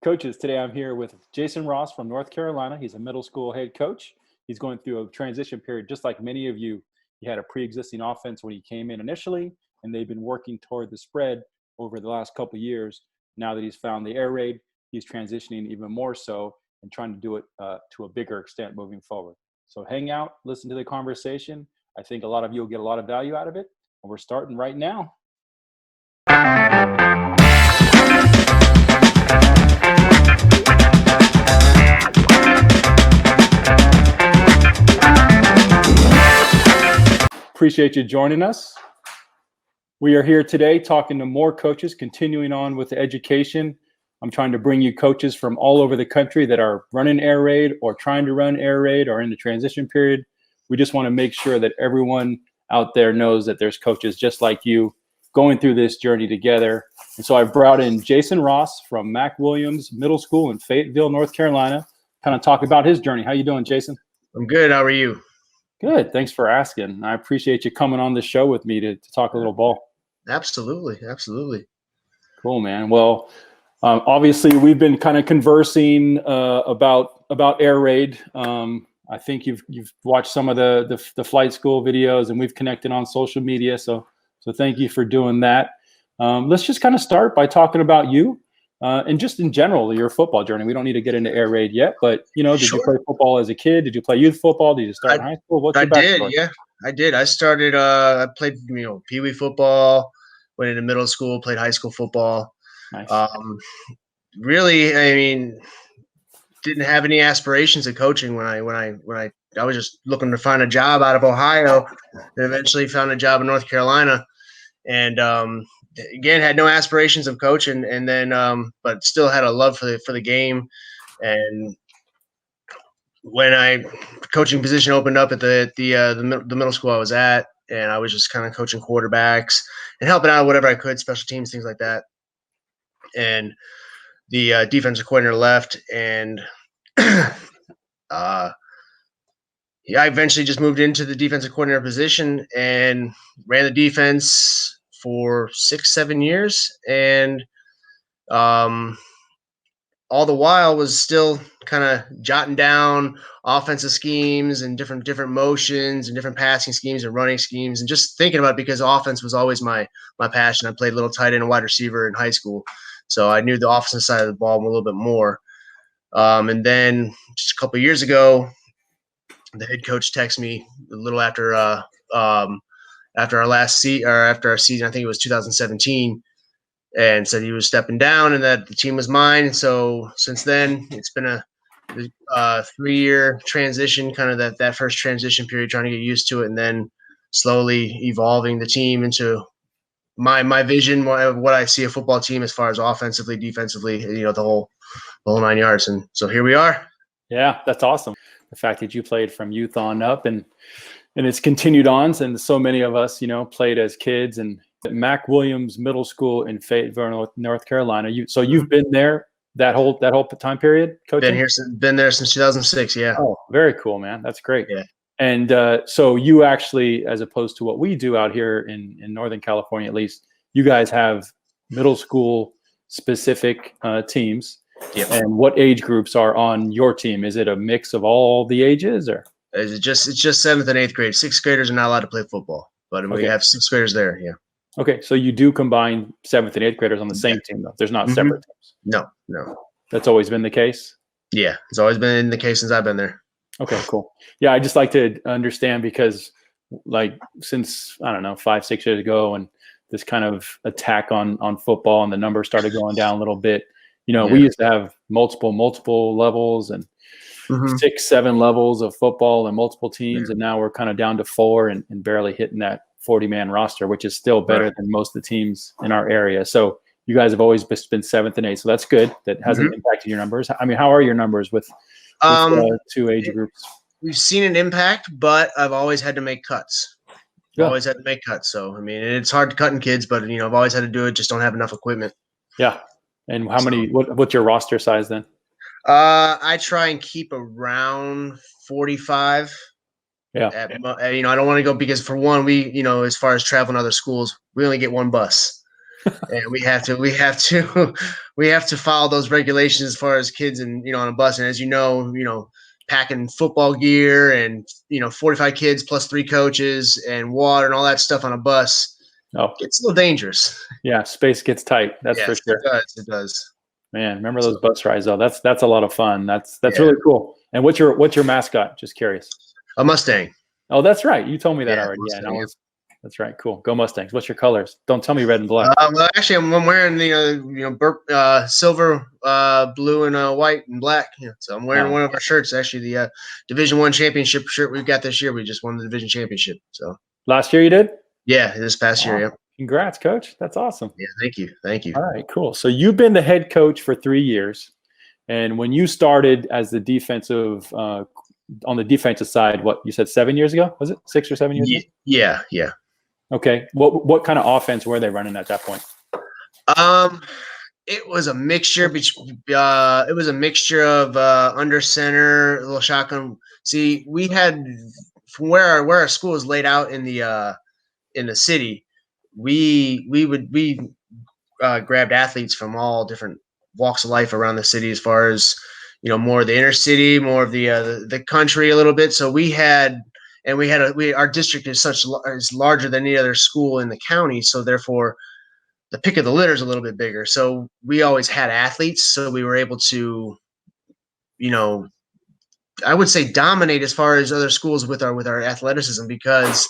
Coaches, today I'm here with Jason Ross from North Carolina. He's a middle school head coach. He's going through a transition period, just like many of you. He had a pre-existing offense when he came in initially, and they've been working toward the spread over the last couple of years. Now that he's found the air raid, he's transitioning even more so and trying to do it to a bigger extent moving forward. So hang out, listen to the conversation. I think a lot of you will get a lot of value out of it. And we're starting right now. Appreciate you joining us. We are here today talking to more coaches, continuing on with the education. I'm trying to bring you coaches from all over the country that are running air raid or trying to run air raid or in the transition period. We just want to make sure that everyone out there knows that there's coaches just like you going through this journey together. And so I've brought in Jason Ross from Mac Williams Middle School in Fayetteville, North Carolina, kind of talk about his journey. How you doing, Jason? I'm good. How are you? Good. Thanks for asking. I appreciate you coming on the show with me to talk a little ball. Absolutely. Cool, man. Well, obviously we've been kind of conversing about air raid. I think you've watched some of the flight school videos, and we've connected on social media. So thank you for doing that. Let's just kind of start by talking about you and just in general your football journey. We don't need to get into air raid yet, but did you play football as a kid? Did you play youth football? Did you start in high school? What's your backstory? I did. I started. I played pee-wee football. Went into middle school. Played high school football. Nice. Really, I mean, didn't have any aspirations of coaching when I was just looking to find a job out of Ohio, and eventually found a job in North Carolina, and again had no aspirations of coaching, and then but still had a love for the game, and when coaching position opened up at the middle school I was at, and I was just kind of coaching quarterbacks and helping out whatever I could, special teams, things like that, and the defensive coordinator left, and I eventually just moved into the defensive coordinator position and ran the defense for 6-7 years, and all the while was still kind of jotting down offensive schemes and different motions and different passing schemes and running schemes, and just thinking about it because offense was always my passion. I played little tight end and wide receiver in high school, so I knew the offensive side of the ball a little bit more. And then just a couple of years ago, the head coach texted me a little after our season, I think it was 2017, and said he was stepping down and that the team was mine. So since then, it's been a 3-year transition, kind of that first transition period, trying to get used to it, and then slowly evolving the team into my vision of what I see a football team as far as offensively, defensively, the whole 9 yards. And so here we are. Yeah, that's awesome. The fact that you played from youth on up and it's continued on, and so many of us, played as kids. And at Mac Williams Middle School in Fayetteville, North Carolina. You've been there that whole time period, coaching? Been there since 2006. Yeah. Oh, very cool, man. That's great. Yeah. And so you actually, as opposed to what we do out here in Northern California, at least, you guys have middle school specific teams. Yep. And what age groups are on your team? Is it a mix of all the ages, or? It's just 7th and 8th grade. 6th graders are not allowed to play football, but we have 6th graders there. Yeah. Okay, so you do combine 7th and 8th graders on the same team, though. There's not separate teams. No. That's always been the case? Yeah, it's always been the case since I've been there. Okay, cool. Yeah, I just like to understand because, since, I don't know, 5-6 years ago, and this kind of attack on football and the numbers started going down a little bit, we used to have multiple levels and 6-7 levels of football and multiple teams, and now we're kind of down to 4 and barely hitting that 40-man roster, which is still better than most of the teams in our area. So you guys have always been 7th and 8th, so that's good. That hasn't impacted your numbers. I mean, how are your numbers with two age groups? We've seen an impact, but I've always had to make cuts. Yeah. Always had to make cuts. So, I mean, it's hard to cut in kids, but, I've always had to do it. Just don't have enough equipment. Yeah. And what's your roster size then? I try and keep around 45. Yeah. I don't want to go because, for one, we, as far as traveling to other schools, we only get one bus. and we have to follow those regulations as far as kids and on a bus. And as packing football gear and 45 kids plus 3 coaches and water and all that stuff on a bus Oh, gets a little dangerous. yeah, space gets tight. That's for Yes, sure. it does. Man, remember So, those bus rides though? That's a lot of fun. That's yeah, really cool. And what's your mascot? Just curious. a Mustang. Oh, that's right. You told me that Yeah, already. Yeah, and Mustang. that's right. Cool. Go Mustangs. What's your colors? Don't tell me red and black. Well, actually, I'm wearing silver, blue, and white and black. So I'm wearing one of our shirts. Actually, the Division I championship shirt we've got this year. We just won the division championship. So Last year you did? yeah, this past year. Yeah. Congrats, coach. That's awesome. Yeah. Thank you. All right, cool. So you've been the head coach for 3 years, and when you started as the defensive on the defensive side, what you said 7 years ago? Was it 6 or 7 years ago? Yeah. Okay. What kind of offense were they running at that point? It was a mixture. It was a mixture of under center, a little shotgun. See, we had from where our school is laid out in the city. We grabbed athletes from all different walks of life around the city, as far as more of the inner city, more of the country a little bit. So our district is larger than any other school in the county. So therefore, the pick of the litter is a little bit bigger. So we always had athletes. So we were able to, I would say, dominate as far as other schools with our athleticism, because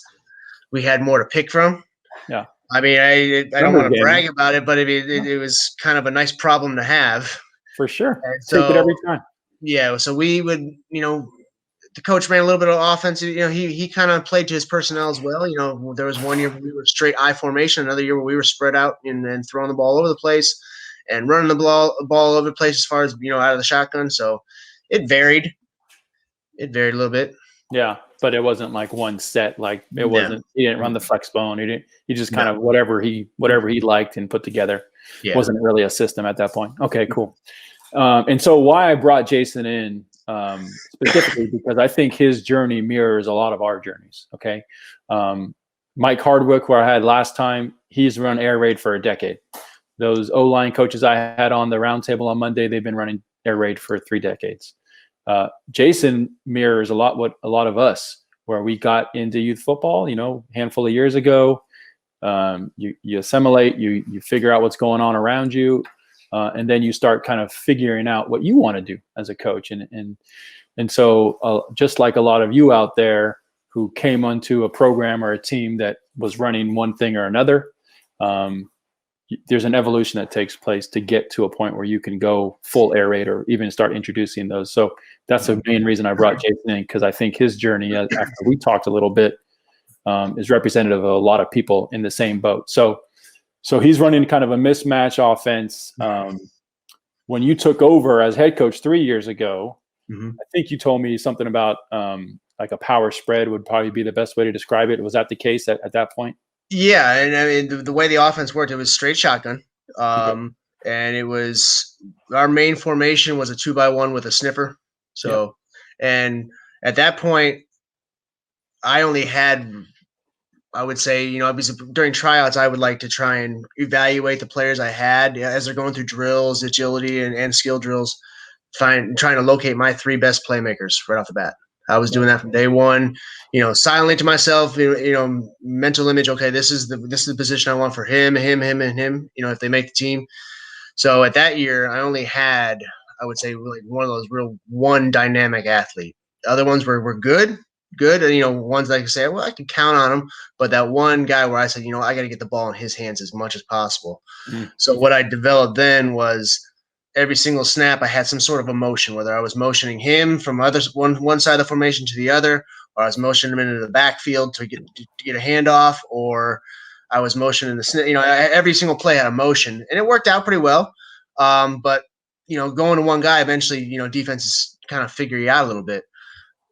we had more to pick from. Yeah. I mean, I don't want to brag about it, but it was kind of a nice problem to have. For sure. So, take it every time. Yeah. So we would, the coach ran a little bit of offense. He kind of played to his personnel as well. There was one year where we were straight I formation, another year where we were spread out and throwing the ball over the place and running the ball over the place as far as, out of the shotgun. So it varied. It varied a little bit. Yeah, but it wasn't like one set. Like it wasn't. He didn't run the flex bone. He just kind of whatever he liked and put together. Yeah. Wasn't really a system at that point. Okay, cool. And so why I brought Jason in specifically because I think his journey mirrors a lot of our journeys. Okay, Mike Hardwick, who I had last time, he's run air raid for a decade. Those O-line coaches I had on the roundtable on Monday, they've been running air raid for 3 decades. Jason mirrors a lot what a lot of us, where we got into youth football, a handful of years ago. You assimilate, you figure out what's going on around you, and then you start kind of figuring out what you want to do as a coach. And so just like a lot of you out there who came onto a program or a team that was running one thing or another, there's an evolution that takes place to get to a point where you can go full air raid or even start introducing those. So that's the main reason I brought Jason in, because I think his journey, after we talked a little bit, is representative of a lot of people in the same boat. So he's running kind of a mismatch offense. When you took over as head coach 3 years ago, I think you told me something about like a power spread would probably be the best way to describe it. Was that the case at that point? Yeah, and I mean the way the offense worked, it was straight shotgun, and it was our main formation was a 2-by-1 with a sniffer. So, and at that point, I only had, I would say, during tryouts, I would like to try and evaluate the players I had as they're going through drills, agility, and skill drills, trying to locate my 3 best playmakers right off the bat. I was doing that from day one, silently to myself, mental image. Okay, this is the position I want for him, and him. If they make the team. So at that year, I only had, I would say, like one of those real one dynamic athlete. The other ones were good, and ones that I could say, well, I can count on them. But that one guy where I said, I got to get the ball in his hands as much as possible. So what I developed then was, every single snap, I had some sort of emotion, whether I was motioning him from one side of the formation to the other, or I was motioning him into the backfield to get a handoff, or I was motioning every single play had a motion, and it worked out pretty well. But going to one guy, eventually, defenses kind of figure you out a little bit.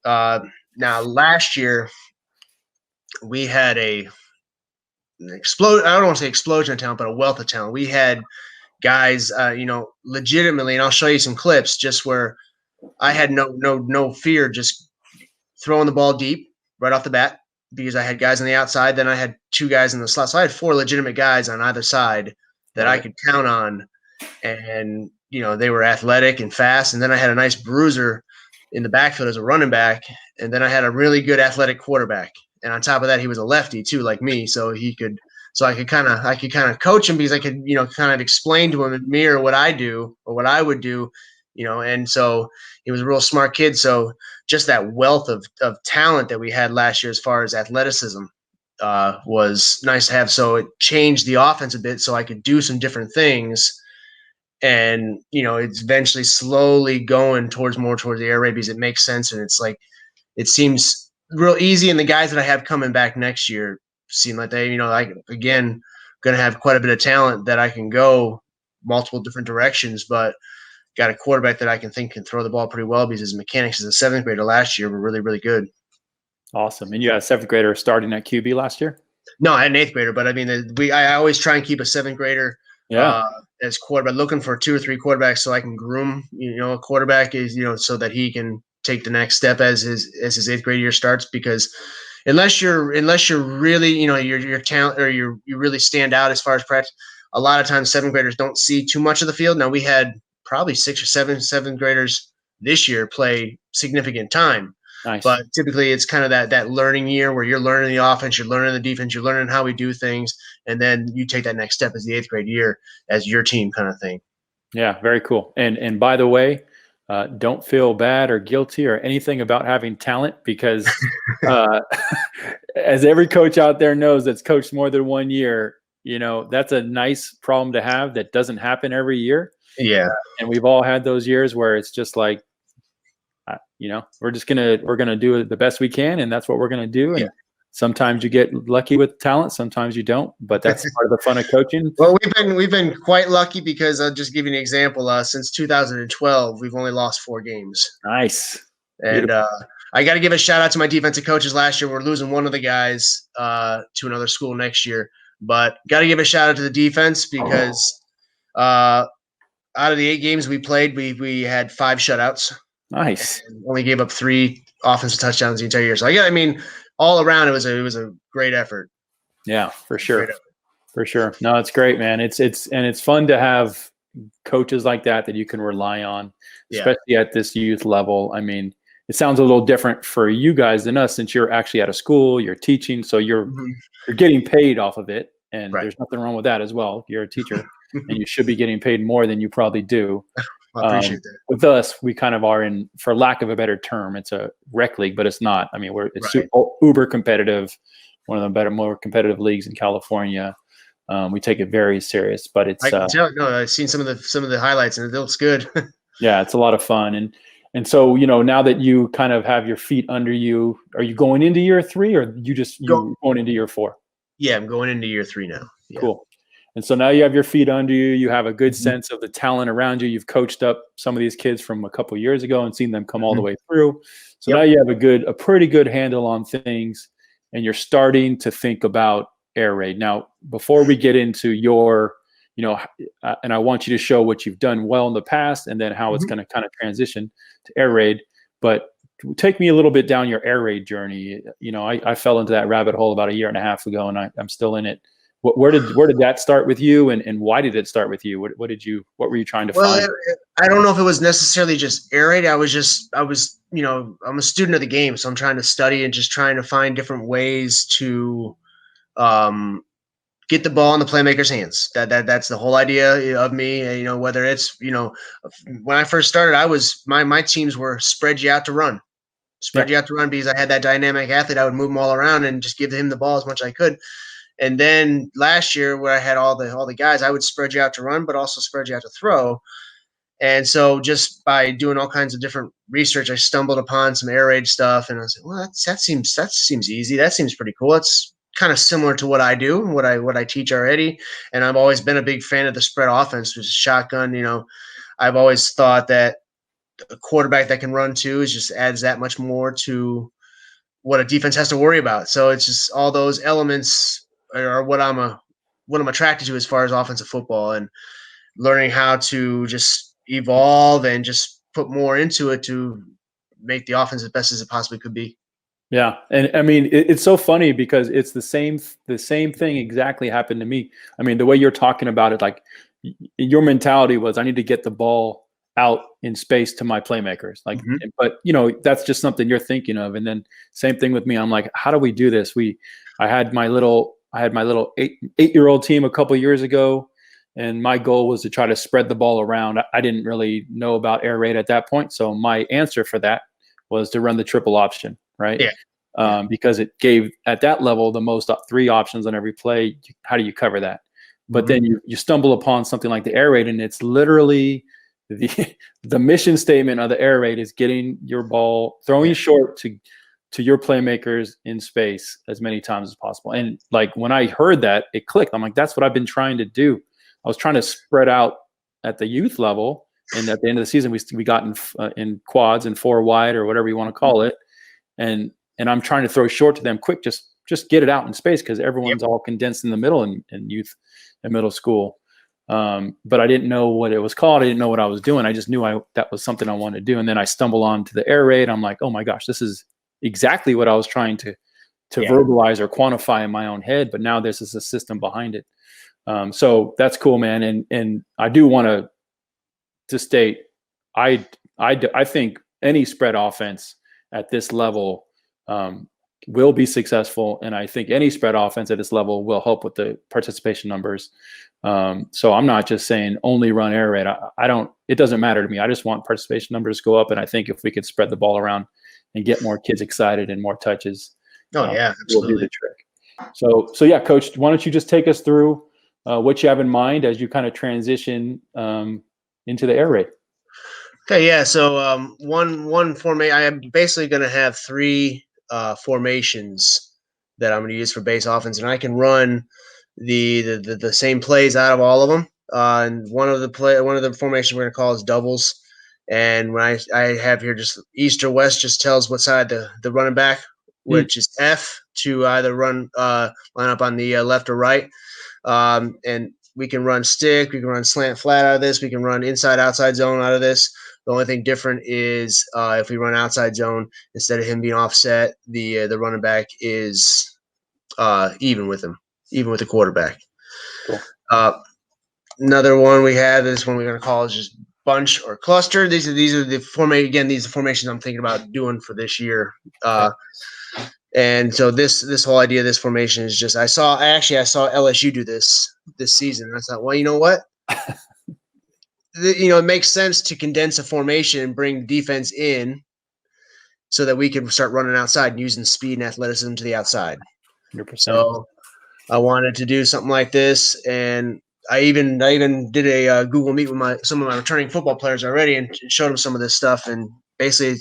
Now, last year, we had an explosion. I don't want to say explosion of talent, but a wealth of talent. We had guys, legitimately, and I'll show you some clips just where I had no fear just throwing the ball deep right off the bat, because I had guys on the outside. Then I had 2 guys in the slot. So I had 4 legitimate guys on either side that I could count on. And, they were athletic and fast. And then I had a nice bruiser in the backfield as a running back. And then I had a really good athletic quarterback. And on top of that, he was a lefty too, like me. So I could kind of coach him because I could, kind of explain to him and mirror what I do or what I would do, and so he was a real smart kid. So just that wealth of talent that we had last year as far as athleticism was nice to have. So it changed the offense a bit so I could do some different things. And, it's eventually slowly going more towards the air raid because it makes sense. And it's like, it seems real easy. And the guys that I have coming back next year seem like they, like, again, going to have quite a bit of talent that I can go multiple different directions, but got a quarterback that I can throw the ball pretty well because his mechanics as a seventh grader last year were really, really good. Awesome. And you had a seventh grader starting at QB last year? No, I had an eighth grader, but I mean, I always try and keep a seventh grader as quarterback, looking for 2 or 3 quarterbacks so I can groom, a quarterback is, so that he can take the next step as his eighth grade year starts. Because unless you're really, your talent or you really stand out as far as practice, a lot of times seventh graders don't see too much of the field. Now we had probably 6 or 7 seventh graders this year play significant time. Nice. But typically it's kind of that learning year where you're learning the offense, you're learning the defense, you're learning how we do things. And then you take that next step as the eighth grade year as your team kind of thing. Yeah, very cool. And by the way, don't feel bad or guilty or anything about having talent because as every coach out there knows that's coached more than 1 year, that's a nice problem to have that doesn't happen every year. Yeah. And we've all had those years where it's just like, we're gonna do the best we can, and that's what we're gonna do. And sometimes you get lucky with talent, sometimes you don't. But that's part of the fun of coaching. Well, we've been quite lucky because I'll just give you an example. Since 2012, we've only lost 4 games. Nice. And I got to give a shout out to my defensive coaches last year. We're losing one of the guys to another school next year, but got to give a shout out to the defense because out of the 8 games we played, we had 5 shutouts. Nice. And only gave up 3 offensive touchdowns the entire year. So all around it was a great effort. Yeah, for sure. For sure. No, it's great, man. It's fun to have coaches like that you can rely on, especially at this youth level. I mean, it sounds a little different for you guys than us since you're actually at a school, you're teaching, so you're getting paid off of it, and there's nothing wrong with that as well. You're a teacher, and you should be getting paid more than you probably do. I appreciate that. With us, we kind of are in, for lack of a better term, it's a rec league, but it's not. I mean, it's uber competitive, one of the more competitive leagues in California. We take it very serious, but it's. I can tell. No, I've seen some of the highlights, and it looks good. Yeah, it's a lot of fun, and so now that you kind of have your feet under you, are you going into year 3, or you going into year 4? Yeah, I'm going into year 3 now. Yeah. Cool. And so now you have your feet under you. You have a good sense of the talent around you. You've coached up some of these kids from a couple of years ago and seen them come all the way through. So now you have a pretty good handle on things, and you're starting to think about air raid. Now, before we get into your, and I want you to show what you've done well in the past, and then how it's going to kind of transition to air raid. But take me a little bit down your air raid journey. I fell into that rabbit hole about 1.5 years ago, and I'm still in it. Where did that start with you, and why did it start with you? What were you trying to find? I don't know if it was necessarily just air raid. I was I'm a student of the game, so I'm trying to study and just trying to find different ways to get the ball in the playmaker's hands. That's the whole idea of me. Whether it's when I first started, I was my teams were spread you out to run. You out to run because I had that dynamic athlete. I would move them all around and just give him the ball as much as I could. And then last year, where I had all the guys, I would spread you out to run, but also spread you out to throw. And so, just by doing all kinds of different research, I stumbled upon some air raid stuff, and I was like, "Well, that seems easy. That seems pretty cool. It's kind of similar to what I do, what I teach already." And I've always been a big fan of the spread offense, which is shotgun. I've always thought that a quarterback that can run too just adds that much more to what a defense has to worry about. So it's just all those elements are what I'm attracted to as far as offensive football, and learning how to just evolve and just put more into it to make the offense as best as it possibly could be. Yeah, and I mean it's so funny because it's the same thing exactly happened to me. I mean the way you're talking about it, like your mentality was, I need to get the ball out in space to my playmakers. Like, Hmm. but that's just something you're thinking of. And then same thing with me. I'm like, how do we do this? I had my little 8-year old team a couple years ago, and my goal was to try to spread the ball around. I didn't really know about air raid at that point, so my answer for that was to run the triple option, right? Yeah. Yeah. Because it gave at that level the most three options on every play. How do you cover that? But Hmm. then you stumble upon something like the air raid, and it's literally the the mission statement of the air raid is getting your ball, throwing Yeah. short to your playmakers in space as many times as possible. And like when I heard that, it clicked. I'm like, that's what I've been trying to do. I was trying to spread out at the youth level, and at the end of the season, we got in quads and four wide or whatever you want to call it, and I'm trying to throw short to them quick, just get it out in space because Yep. everyone's all condensed in the middle in youth and middle school. But I didn't know what it was called. I didn't know what I was doing. I just knew that was something I wanted to do. And then I stumble onto the air raid. I'm like, oh my gosh, this is exactly what I was trying to Yeah. verbalize or quantify in my own head. But now this is a system behind it. So that's cool, man. And I do want to state, I think any spread offense at this level um, will be successful, and I think any spread offense at this level will help with the participation numbers. So I'm not just saying only run air raid. I don't. It doesn't matter to me. I just want participation numbers to go up, and I think if we could spread the ball around and get more kids excited and more touches, Oh yeah, will do absolutely. the trick. So yeah, Coach, why don't you just take us through what you have in mind as you kind of transition into the air raid? Okay, yeah. So one formation. I am basically going to have three formations that I'm going to use for base offense, and I can run the same plays out of all of them. And one of the formations we're going to call is doubles. And when I have here just east or west, just tells what side the running back, Mm, which is F, to either line up on the left or right. And we can run stick, we can run slant flat out of this, we can run inside outside zone out of this. The only thing different is if we run outside zone, instead of him being offset, the running back is even with him, even with the quarterback. cool. Uh, Another one we have, this one we're going to call is just bunch or cluster. These are the formation, again. These are formations I'm thinking about doing for this year. Okay. And so this whole idea of this formation is just I saw LSU do this season. And I thought, well, you know what? It makes sense to condense a formation and bring defense in so that we can start running outside and using speed and athleticism to the outside. 100%. So I wanted to do something like this, and I even did a Google Meet with some of my returning football players already, and showed them some of this stuff. And basically,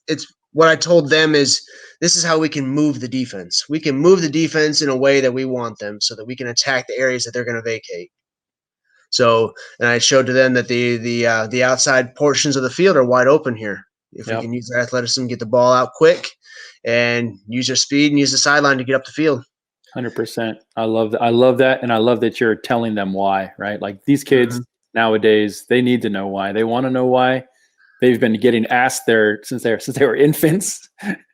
it's what I told them is this is how we can move the defense. We can move the defense in a way that we want them, so that we can attack the areas that they're going to vacate. So, and I showed to them that the outside portions of the field are wide open here. If we Yep. can use our athleticism, get the ball out quick, and use our speed and use the sideline to get up the field. 100%. I love that. I love that. And I love that you're telling them why, right? Like these kids Mm-hmm. nowadays, they need to know why. They want to know why. They've been getting asked since they were infants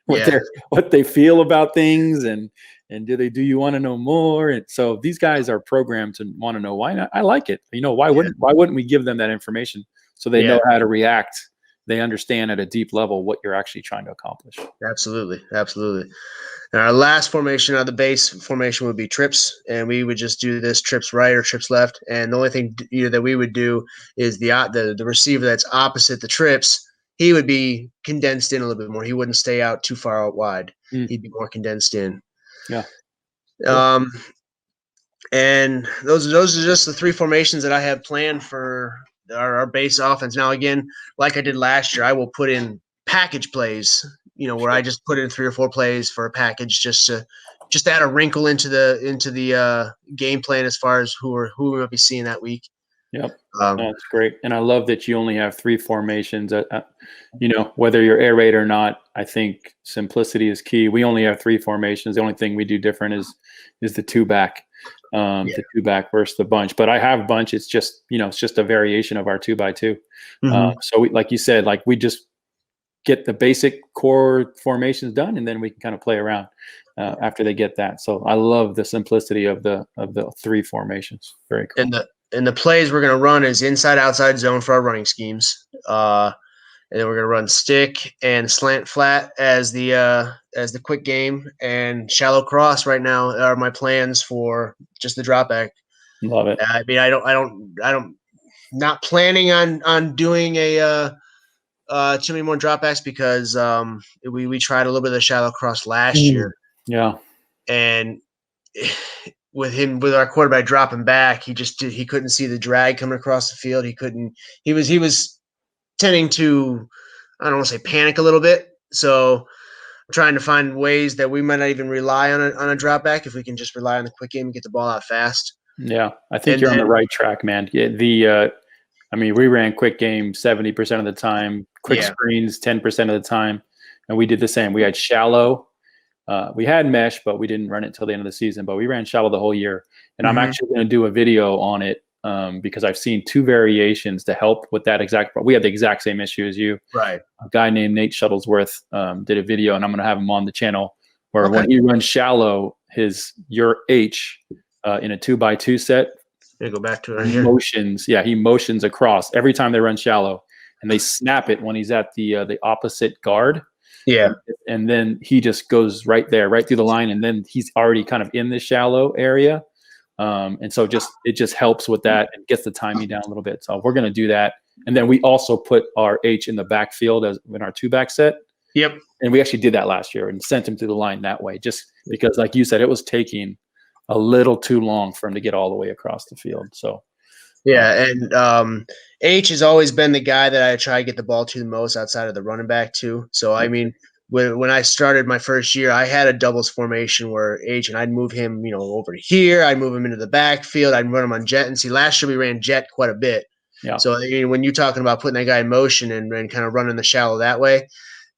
Yeah, what they feel about things and do you want to know more? And so these guys are programmed to want to know why. And I like it. Why yeah, wouldn't we give them that information so they yeah. know how to react? They understand at a deep level what you're actually trying to accomplish. Absolutely, absolutely. And our last formation of the base formation would be trips, and we would just do this trips right or trips left. And the only thing that we would do is the receiver that's opposite the trips. He would be condensed in a little bit more. He wouldn't stay out too far out wide. Mm, He'd be more condensed in. yeah. Cool. Um, and those are just the three formations that I have planned for our base offense. Now, again, like I did last year, I will put in package plays. Where I Sure. just put in 3 or 4 plays for a package just to add a wrinkle into the game plan as far as who we might be seeing that week. Yep. Um, That's great. And I love that you only have three formations. Whether you're air raid or not, I think simplicity is key. We only have three formations. The only thing we do different is the two back, yeah. the two back versus the bunch. But I have bunch. It's just a variation of our 2x2. Mm-hmm. So like you said, like we just get the basic core formations done, and then we can kind of play around after they get that. So I love the simplicity of the 3 formations. Very cool. And the plays we're going to run is inside outside zone for our running schemes. And then we're going to run stick and slant flat as the quick game, and shallow cross right now are my plans for just the drop back. Love it. I mean, I don't not planning on doing too many more dropbacks because we tried a little bit of the shallow cross last year. Yeah. And with our quarterback dropping back, he couldn't see the drag coming across the field. He was tending to, I don't want to say panic a little bit. So I'm trying to find ways that we might not even rely on a drop back if we can just rely on the quick game and get the ball out fast. Yeah, I think you're on the right track, man. Yeah, I mean, we ran quick game 70% of the time, quick screens 10% of the time, and we did the same. We had shallow. We had mesh, but we didn't run it till the end of the season. But we ran shallow the whole year, and I'm actually going to do a video on it because I've seen 2 variations to help with that exact. We had the exact same issue as you. Right. A guy named Nate Shuttlesworth did a video, and I'm going to have him on the channel where when he runs shallow, your H in a 2x2 set. Go back to it right here. He motions across every time they run shallow, and they snap it when he's at the opposite guard. Yeah. And then he just goes right there, right through the line, and then he's already kind of in the shallow area. And so it just helps with that and gets the timing down a little bit. So we're going to do that. And then we also put our H in the backfield in our 2-back set. Yep. And we actually did that last year and sent him through the line that way, just because, like you said, it was taking a little too long for him to get all the way across the field. So, yeah. And H has always been the guy that I try to get the ball to the most outside of the running back too. So, I mean, when I started my first year, I had a doubles formation where H, and I'd move him, over to here. I'd move him into the backfield. I'd run him on jet. And see, last year we ran jet quite a bit. Yeah. So when you're talking about putting that guy in motion and kind of running the shallow that way,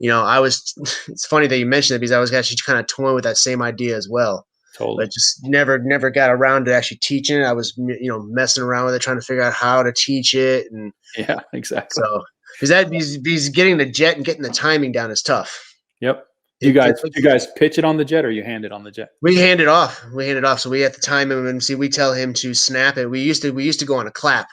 it's funny that you mentioned it because I was actually kind of toying with that same idea as well. Totally. But just never got around to actually teaching it. I was, messing around with it, trying to figure out how to teach it. And yeah, exactly. So because getting the jet and getting the timing down is tough. Yep. You guys pitch it on the jet, or you hand it on the jet? We hand it off. So we have to time him and see. We tell him to snap it. We used to go on a clap,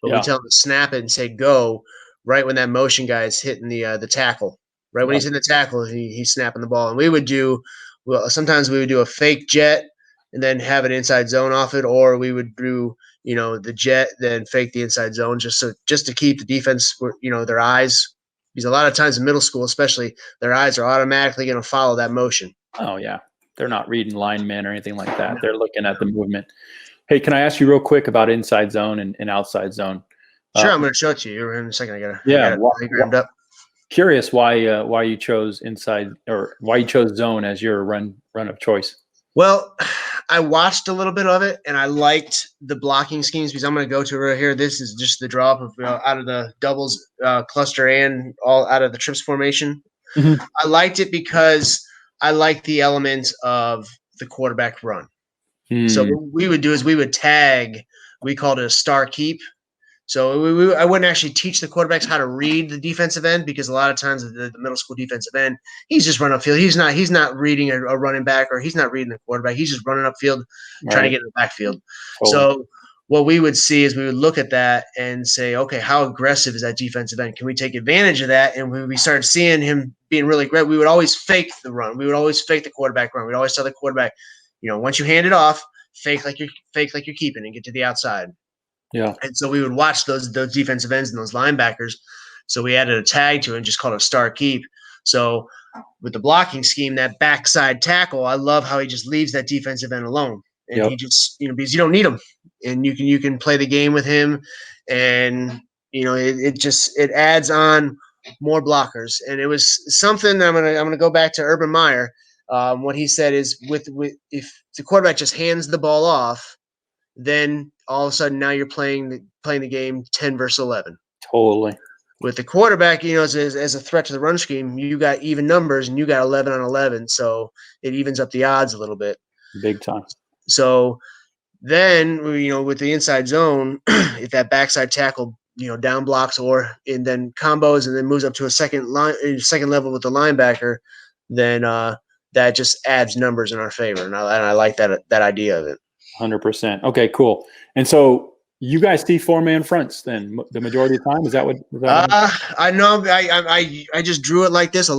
but we tell him to snap it and say go right when that motion guy is hitting the tackle. Right when he's in the tackle, he's snapping the ball. And we would do. Well, sometimes we would do a fake jet and then have an inside zone off it, or we would do, the jet, then fake the inside zone just to keep the defense, their eyes, because a lot of times in middle school, especially, their eyes are automatically going to follow that motion. Oh yeah. They're not reading linemen or anything like that. They're looking at the movement. Hey, can I ask you real quick about inside zone and outside zone? Sure. I'm going to show it to you in a second. I got it grammed up. Curious why you chose inside, or why you chose zone as your run of choice. Well, I watched a little bit of it and I liked the blocking schemes because I'm going to go to right here. This is just the drop of out of the doubles cluster and all out of the trips formation. Mm-hmm. I liked it because I liked the elements of the quarterback run. So what we would do is we would tag. We called it a star keep. So I wouldn't actually teach the quarterbacks how to read the defensive end because a lot of times the middle school defensive end, he's just running upfield. He's not reading a running back, or he's not reading the quarterback. He's just running upfield, trying to get in the backfield. Totally. So what we would see is we would look at that and say, okay, how aggressive is that defensive end? Can we take advantage of that? And when we started seeing him being really great, we would always fake the run. We would always fake the quarterback run. We'd always tell the quarterback, once you hand it off, fake like you're keeping and get to the outside. Yeah. And so we would watch those defensive ends and those linebackers. So we added a tag to it and just called it a star keep. So with the blocking scheme, that backside tackle, I love how he just leaves that defensive end alone. And he just, because you don't need him. And you can play the game with him. And, it adds on more blockers. And it was something I'm gonna go back to Urban Meyer. What he said is if the quarterback just hands the ball off, then all of a sudden now you're playing the game 10 versus 11. Totally. With the quarterback, as a threat to the run scheme, you got even numbers and you got 11 on 11, so it evens up the odds a little bit. Big time. So then, with the inside zone, if that backside tackle down blocks and then combos, and then moves up to a second level with the linebacker, then that just adds numbers in our favor. And I like that idea of it. 100%. Okay, cool. And so you guys see 4-man fronts then the majority of the time? Is that what? I know. I just drew it like this.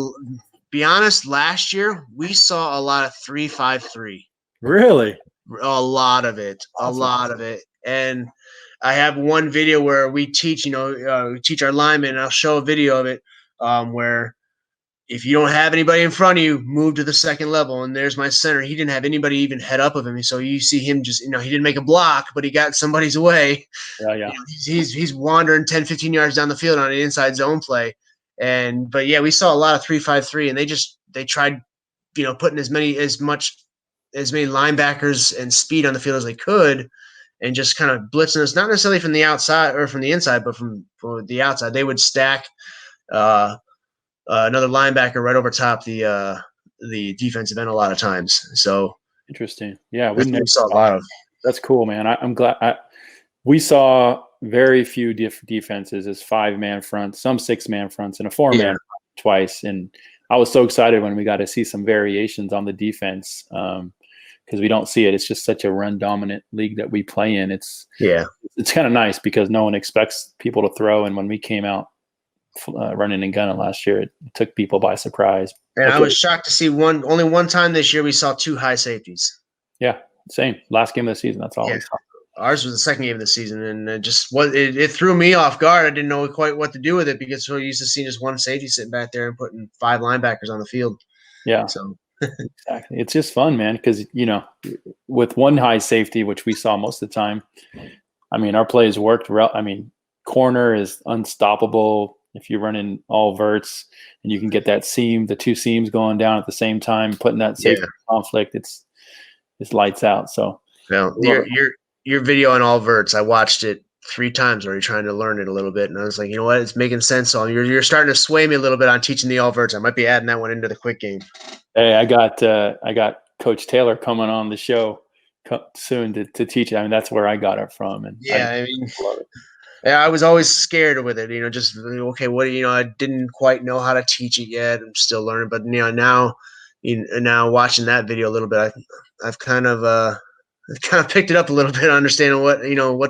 Be honest, last year we saw a lot of 3-5-3. Really? A lot of it. Awesome. A lot of it. And I have one video where we teach, we teach our linemen, and I'll show a video of it where if you don't have anybody in front of you, move to the second level. And there's my center. He didn't have anybody even head up of him. So you see him just, he didn't make a block, but he got somebody's way. Yeah. He's wandering 10, 15 yards down the field on an inside zone play. But yeah, we saw a lot of 3-5-3, and they tried, putting as many linebackers and speed on the field as they could, and just kind of blitzing us, not necessarily from the outside or from the inside, but from the outside. They would stack another linebacker right over top the defensive end a lot of times. So interesting. Yeah, we saw a lot of. That's cool, man. I'm glad. We saw very few defenses as 5-man fronts, some 6-man fronts, and a 4-man twice. And I was so excited when we got to see some variations on the defense because we don't see it. It's just such a run-dominant league that we play in. It's kind of nice because no one expects people to throw. And when we came out running and gunning last year, it took people by surprise. And I was shocked to see only one time this year we saw 2 high safeties. Yeah, same. Last game of the season, that's all we saw. Ours was the second game of the season, and it threw me off guard. I didn't know quite what to do with it because we're used to seeing just one safety sitting back there and putting 5 linebackers on the field. Yeah, so exactly. It's just fun, man, because with one high safety, which we saw most of the time, I mean, our plays worked. Corner is unstoppable if you're running all verts, and you can get that seam, the 2 seams going down at the same time, putting that safety conflict. It's lights out. So your video on all verts, I watched it 3 times already trying to learn it a little bit. And I was like, you know what? It's making sense. So you're starting to sway me a little bit on teaching the all verts. I might be adding that one into the quick game. Hey, I got Coach Taylor coming on the show soon to teach it. I mean, that's where I got it from. And I love it. I was always scared with it, just, okay, I didn't quite know how to teach it yet. I'm still learning, but now watching that video a little bit, I've kind of picked it up a little bit, understanding what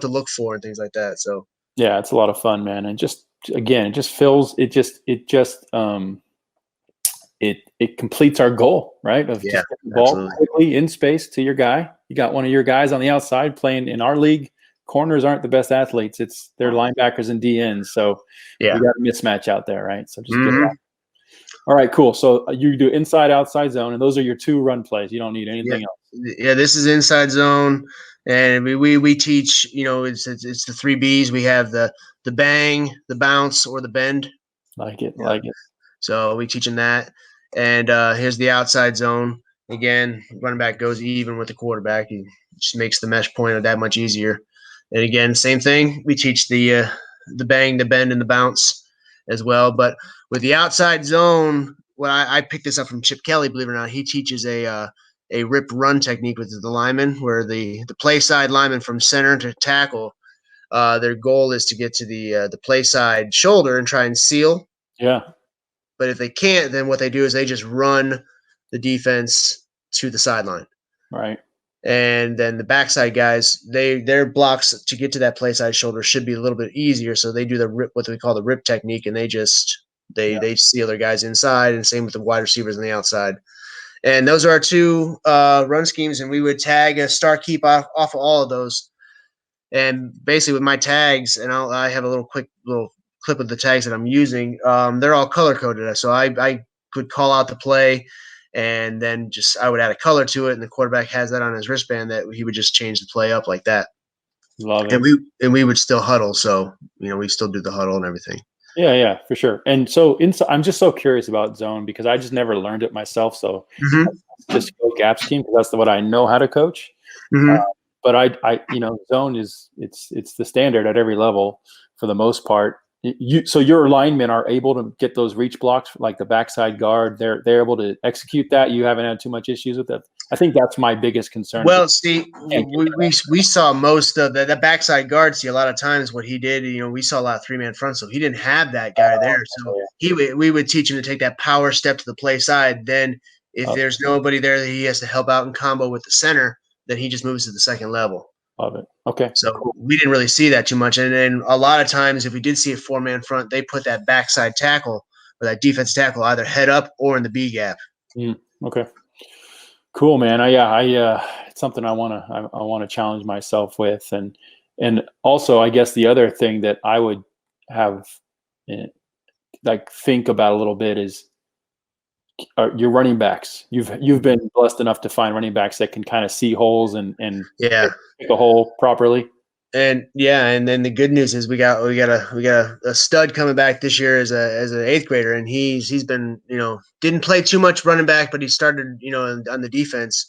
to look for and things like that. So yeah, it's a lot of fun, man. And just again, it just fills it completes our goal, right? Of just getting the ball quickly in space to your guy. You got one of your guys on the outside playing in our league. Corners aren't the best athletes. They're linebackers and DNs. So we got a mismatch out there, right? So just get it out. All right, cool. So you do inside, outside zone, and those are your 2 run plays. You don't need anything else. Yeah, this is inside zone, and we teach. It's the 3 Bs. We have the bang, the bounce, or the bend. Like it. So we teach them that. And here's the outside zone. Again, running back goes even with the quarterback. He just makes the mesh pointer that much easier. And again, same thing. We teach the bang, the bend, and the bounce as well. But with the outside zone, I picked this up from Chip Kelly, believe it or not. He teaches a rip run technique with the lineman, where the play side lineman from center to tackle, their goal is to get to the play side shoulder and try and seal. Yeah. But if they can't, then what they do is they just run the defense to the sideline. Right. And then the backside guys, their blocks to get to that play side shoulder should be a little bit easier. So they do the rip, what we call the rip technique, and they seal their guys inside, and same with the wide receivers on the outside. And those are our 2 run schemes, and we would tag a star keep off of all of those. And basically with my tags, and I have a quick clip of the tags that I'm using. They're all color coded, so I could call out the play. And then I would add a color to it, and the quarterback has that on his wristband that he would just change the play up like that. Love it. And we would still huddle, so we still do the huddle and everything. Yeah, for sure. And so I'm just so curious about zone because I just never learned it myself. So just go gap scheme because that's what I know how to coach. But I zone is it's the standard at every level for the most part. So your linemen are able to get those reach blocks, like the backside guard. They're able to execute that. You haven't had too much issues with that. I think that's my biggest concern. Well, see, Can't get we saw most of the backside guard. See, a lot of times what he did, we saw a lot of 3-man front, so he didn't have that guy there. So we would teach him to take that power step to the play side. Then, if there's nobody there that he has to help out in combo with the center, then he just moves to the second level. Love it. Okay. So we didn't really see that too much. And then a lot of times, if we did see a 4-man front, they put that backside tackle or that defense tackle either head up or in the B gap. Okay. Cool, man. It's something I want to challenge myself with, and also I guess the other thing that I would have think about a little bit is your running backs. You've been blessed enough to find running backs that can kind of see holes and pick a hole properly. And then the good news is we got a stud coming back this year as an 8th grader, and he's been didn't play too much running back, but he started on the defense.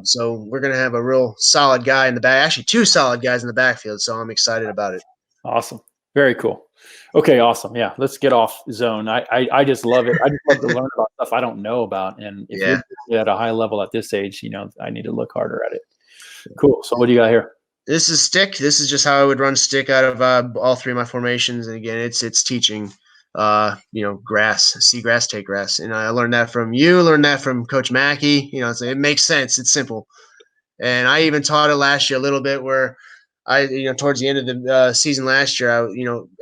So we're gonna have a real solid guy in the back, actually 2 solid guys in the backfield. So I'm excited about it. Awesome, very cool. Okay, awesome. Yeah, let's get off zone. I just love it. I just love to learn about stuff I don't know about, and if you're at a high level at this age, I need to look harder at it. Cool. So what do you got here? This is stick. This is just how I would run stick out of all 3 of my formations. And again, it's teaching, grass, see grass, take grass. And I learned that from you, learned that from Coach Mackey. It makes sense. It's simple. And I even taught it last year a little bit where towards the end of the season last year,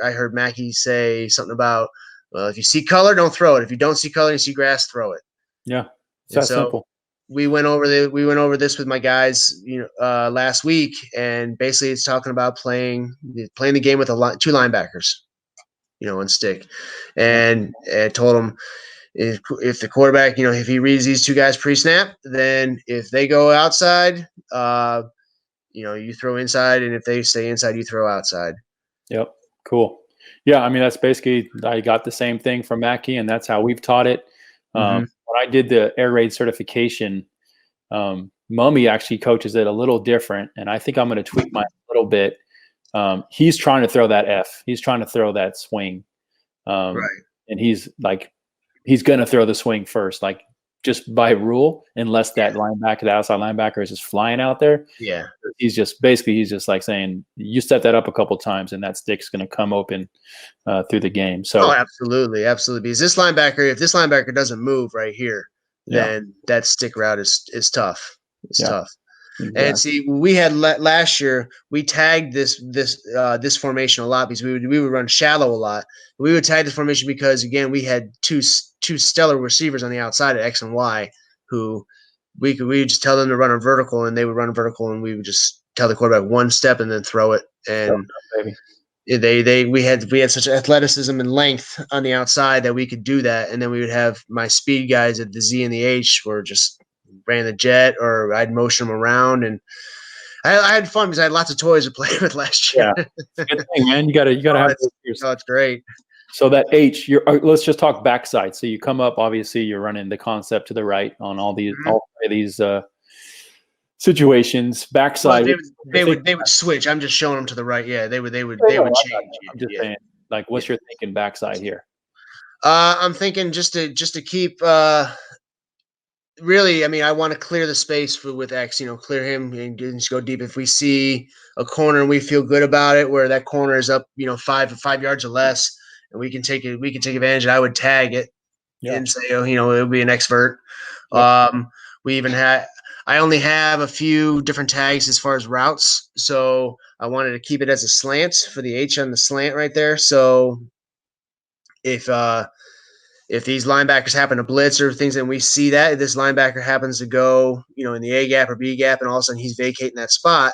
I heard Mackey say something about, well, if you see color, don't throw it. If you don't see color and you see grass, throw it. Yeah. It's that simple. We went over this with my guys, last week, and basically it's talking about playing the game with 2 linebackers, on stick, and I told them if the quarterback, if he reads these 2 guys pre-snap, then if they go outside, you throw inside, and if they stay inside, you throw outside. Yep, cool. Yeah, I mean that's basically I got the same thing from Mackey, and that's how we've taught it. When I did the air raid certification, Mummy actually coaches it a little different, and I think I'm going to tweak mine a little bit. He's trying to throw that F. He's trying to throw that swing, right? And he's going to throw the swing first, just by rule, unless that linebacker, the outside linebacker, is just flying out there. Yeah, he's just saying you set that up a couple times, and that stick's going to come open through the game. So absolutely. Because if this linebacker doesn't move right here, then that stick route is tough. It's tough. Exactly. And see, we had last year we tagged this formation a lot because we would run shallow a lot. We would tag the formation because again we had two stellar receivers on the outside at X and Y who we would just tell them to run a vertical and they would run a vertical and we would just tell the quarterback 1 step and then throw it. And we had such athleticism and length on the outside that we could do that. And then we would have my speed guys at the Z and the H were just ran the jet, or I'd motion them around, and I had fun because I had lots of toys to play with last year. Yeah, it's a good thing, man. You gotta have. It's great. So that H, let's just talk backside. So you come up, obviously, you're running the concept to the right on all these situations. Backside, well, they would switch. I'm just showing them to the right. Yeah, they would change. I'm just saying, what's your thinking backside here? I'm thinking just to keep. Really, I mean, I want to clear the space with X, clear him and just go deep. If we see a corner and we feel good about it, where that corner is up, 5 yards or less, and we can take advantage. And I would tag it and say, it'll be an X vert. We even I only have a few different tags as far as routes, so I wanted to keep it as a slant for the H on the slant right there. So if these linebackers happen to blitz or things, and we see that if this linebacker happens to go, in the A gap or B gap, and all of a sudden he's vacating that spot,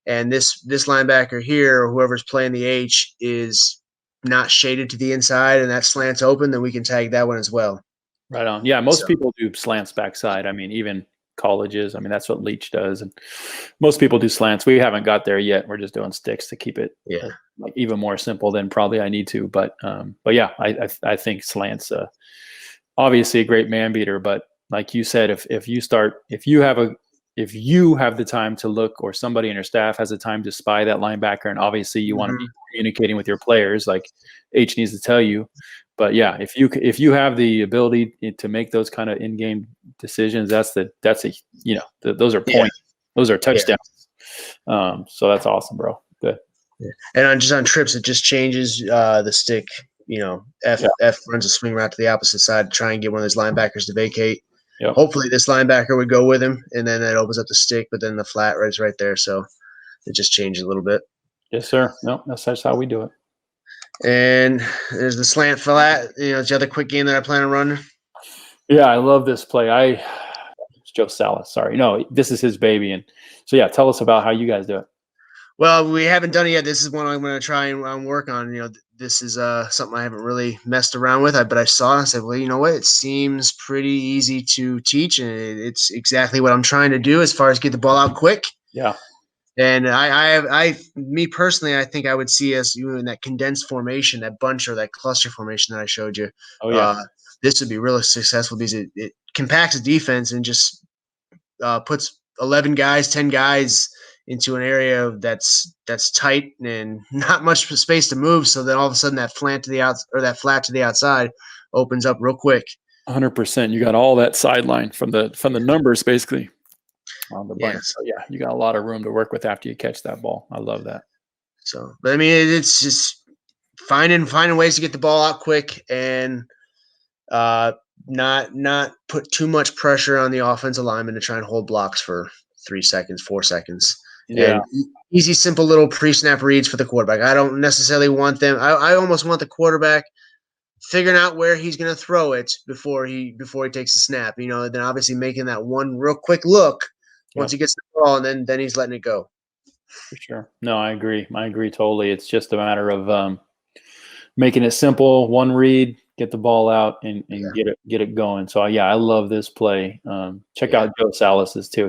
and this linebacker here, or whoever's playing the H, is not shaded to the inside, and that slant's open, then we can tag that one as well. Right on. Yeah, most people do slants backside. I mean, even colleges. I mean, that's what Leach does, and most people do slants. We haven't got there yet. We're just doing sticks to keep it even more simple than probably I need to. But yeah, I think slants obviously a great man beater. But like you said, if you have the time to look, or somebody in your staff has the time to spy that linebacker, and obviously you want to be communicating with your players, like H needs to tell you. But yeah, if you have the ability to make those kind of in-game decisions, that's a those are Yeah, points, those are yeah. touchdowns. So that's awesome, bro. Good. Yeah. And on trips, it just changes the stick. Yeah. F runs a swing route to the opposite side to try and get one of those linebackers to vacate. Yep. Hopefully, this linebacker would go with him, and then that opens up the stick. But then the flat is right there, so it just changes a little bit. Yes, sir. No, that's how we do it. And there's the slant flat. It's the other quick game that I plan on running. Yeah, I love this play. It's Joe Salas. Sorry, no, this is his baby, and so yeah, tell us about how you guys do it. Well, we haven't done it yet. This is one I'm going to try and work on. This is something I haven't really messed around with. But I saw it and I said, well, you know what? It seems pretty easy to teach, and it's exactly what I'm trying to do as far as get the ball out quick. Yeah. And me personally, I think I would see us in that condensed formation, that bunch or that cluster formation that I showed you. Oh yeah. This would be really successful because it compacts the defense and just puts 11 guys, 10 guys into an area that's tight and not much space to move. So then all of a sudden that flat to the outside opens up real quick. 100%. You got all that sideline from the numbers basically on the bunch. Yes. So yeah, you got a lot of room to work with after you catch that ball. I love that. So, but I mean, it's just finding ways to get the ball out quick and not put too much pressure on the offensive lineman to try and hold blocks for 3 seconds, 4 seconds. Yeah. And easy, simple little pre-snap reads for the quarterback. I don't necessarily want them. I almost want the quarterback figuring out where he's going to throw it before he takes the snap. Then obviously making that one real quick look once he gets the ball, and then he's letting it go. For sure. No, I agree. I agree totally. It's just a matter of making it simple, one read, get the ball out, and get it going. So yeah, I love this play. Check out Joe Salas's too.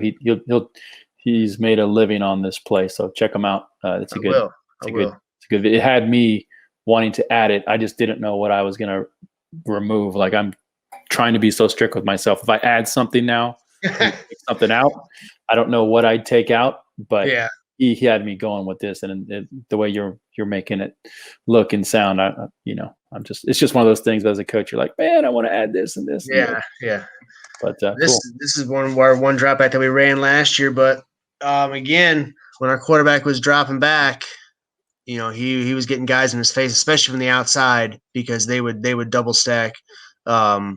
He's made a living on this play, so check him out. It's a good. It had me wanting to add it. I just didn't know what I was gonna remove. Like I'm trying to be so strict with myself. If I add something now, take something out, I don't know what I'd take out, but he had me going with this, and the way you're making it look and sound, it's just one of those things. As a coach, you're like, man, I want to add this and this. Yeah. But this is one drop back that we ran last year, but again, when our quarterback was dropping back, he was getting guys in his face, especially from the outside, because they would double stack a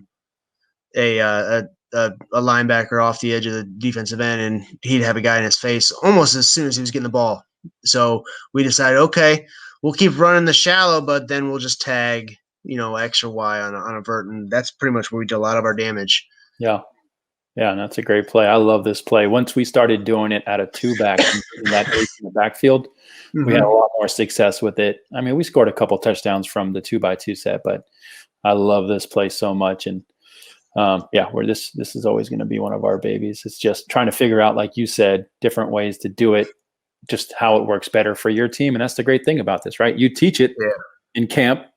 linebacker off the edge of the defensive end, and he'd have a guy in his face almost as soon as he was getting the ball. So we decided, okay, we'll keep running the shallow, but then we'll just tag, X or Y on a vert, and that's pretty much where we did a lot of our damage. Yeah. Yeah, and that's a great play. I love this play. Once we started doing it at a two-back in that in the backfield, we had a lot more success with it. I mean, we scored a couple touchdowns from the 2x2 set, but I love this play so much. And this is always going to be one of our babies. It's just trying to figure out, like you said, different ways to do it, just how it works better for your team. And that's the great thing about this, right? You teach it in camp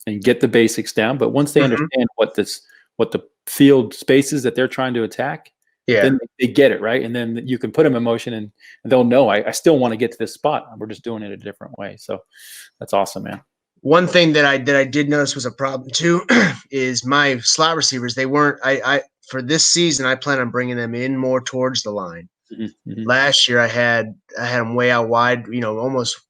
and get the basics down, but once they understand what the field spaces that they're trying to attack, then they get it, right? And then you can put them in motion, and they'll know I still want to get to this spot. We're just doing it a different way. So that's awesome, man. One thing that I did notice was a problem too is my slot receivers. They weren't. I for this season I plan on bringing them in more towards the line. Last year I had them way out wide, almost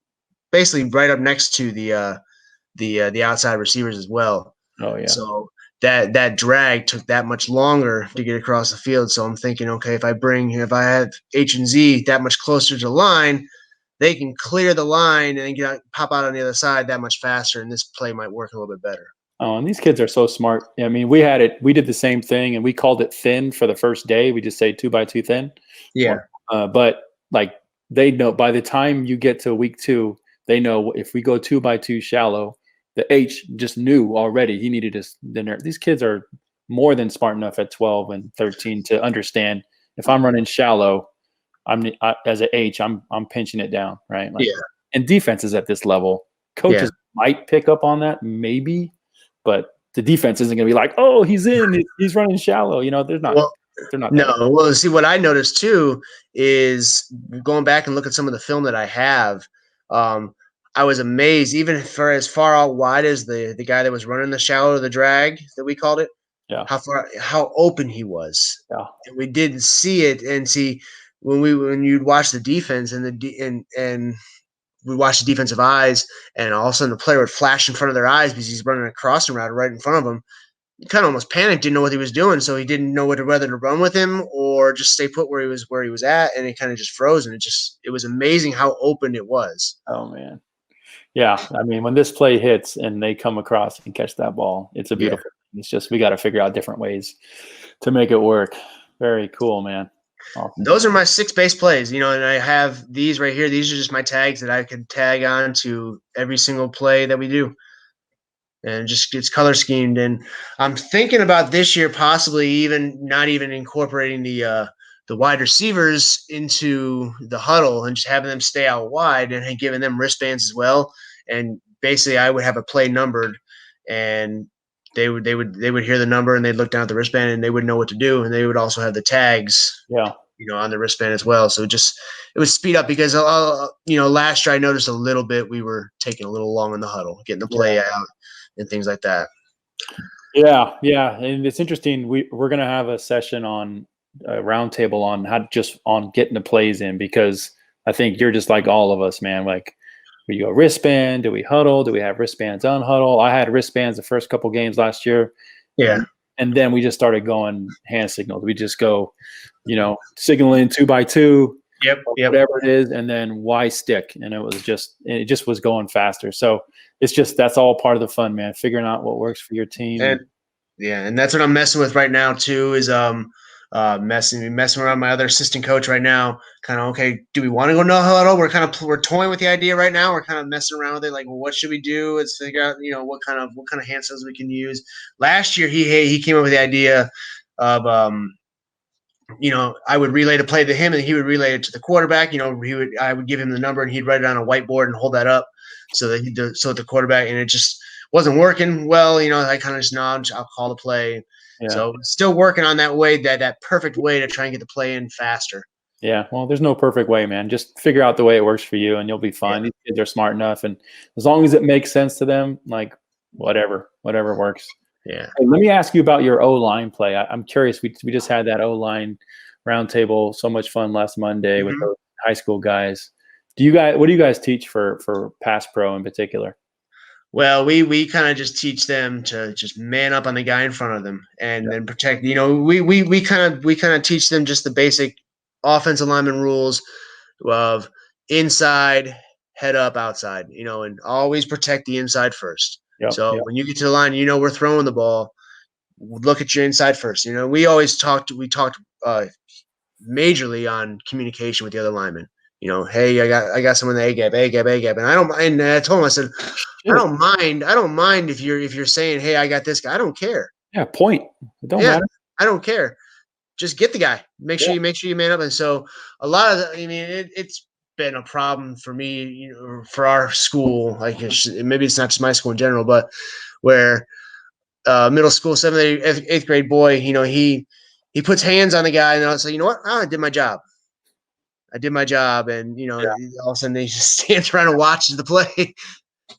basically right up next to the outside receivers as well. Oh yeah. So that drag took that much longer to get across the field. So I'm thinking, okay, if I have H and Z that much closer to the line, they can clear the line and pop out on the other side that much faster, and this play might work a little bit better. Oh, and these kids are so smart. I mean, we did the same thing, and we called it thin for the first day. We just say 2x2 thin. Yeah. But like they know by the time you get to week 2, they know if we go 2x2 shallow, the H just knew already he needed his dinner. These kids are more than smart enough at 12 and 13 to understand if I'm running shallow, as an H, I'm pinching it down, right? And defenses at this level, coaches might pick up on that, maybe, but the defense isn't going to be like, oh, he's running shallow. They're not. They're not. No. Well, see, what I noticed too is going back and look at some of the film that I have. I was amazed, even for as far out wide as the guy that was running the shallow, the drag that we called it, Yeah. how open he was. Yeah. And we didn't see it. And see, when you'd watch the defense and we watch the defensive eyes, and all of a sudden the player would flash in front of their eyes because he's running a crossing route right in front of them. He kind of almost panicked, didn't know what he was doing, so he didn't know whether to run with him or just stay put where he was at, and it kind of just froze. And it was amazing how open it was. Oh man. Yeah. I mean, when this play hits and they come across and catch that ball, it's a Yeah. beautiful thing. It's just we got to figure out different ways to make it work. Very cool, man. Awesome. Those are my 6 base plays, and I have these right here. These are just my tags that I could tag on to every single play that we do. And just gets color schemed. And I'm thinking about this year possibly even not even incorporating the wide receivers into the huddle and just having them stay out wide and giving them wristbands as well. And basically, I would have a play numbered, and they would hear the number and they'd look down at the wristband and they would know what to do, and they would also have the tags. Yeah. On the wristband as well. So it would speed up because, last year I noticed a little bit we were taking a little long in the huddle, getting the play out and things like that. Yeah. Yeah. And it's interesting. We're going to have a session on a roundtable on on getting the plays in, because I think you're just like all of us, man. Like, we go wristband, do we huddle? Do we have wristbands on huddle? I had wristbands the first couple games last year. Yeah. And then we just started going hand signals. We just go, signaling 2x2, Yep. whatever it is, and then Y stick. And it just was going faster. So that's all part of the fun, man. Figuring out what works for your team. And that's what I'm messing with right now too, is messing around my other assistant coach right now. Kind of, okay, do we want to go no huddle? We're toying with the idea right now. We're kind of messing around with it. Like, well, what should we do? Let's figure out, what kind of hand signals we can use. Last year, he came up with the idea of I would relay the play to him and he would relay it to the quarterback. I would give him the number and he'd write it on a whiteboard and hold that up so that the quarterback, and it just wasn't working well. I kind of just nod, I'll call the play. Yeah. So still working on that perfect way to try and get the play in faster. Yeah. Well, there's no perfect way, man. Just figure out the way it works for you and you'll be fine. Yeah. These kids are smart enough. And as long as it makes sense to them, like whatever works. Yeah. Hey, let me ask you about your O-line play. I'm curious. We just had that O-line roundtable. So much fun last Monday with those high school guys. What do you guys teach for pass pro in particular? Well, we kind of just teach them to just man up on the guy in front of them and then protect. We kind of teach them just the basic offensive lineman rules of inside, head up, outside. And always protect the inside first. So when you get to the line, we're throwing the ball. Look at your inside first. We talked majorly on communication with the other linemen. Hey, I got someone in the A gap, and I don't mind. And I told him, I said, I don't mind if you're saying, hey, I got this guy. I don't care. Yeah, point. It don't matter. I don't care. Just get the guy. Make sure you man up. And so a lot of it's been a problem for me, for our school. Like maybe it's not just my school in general, but where middle school, 7th, 8th grade boy, he puts hands on the guy, and I'll say, you know what? I did my job. And all of a sudden they just stand around and watch the play.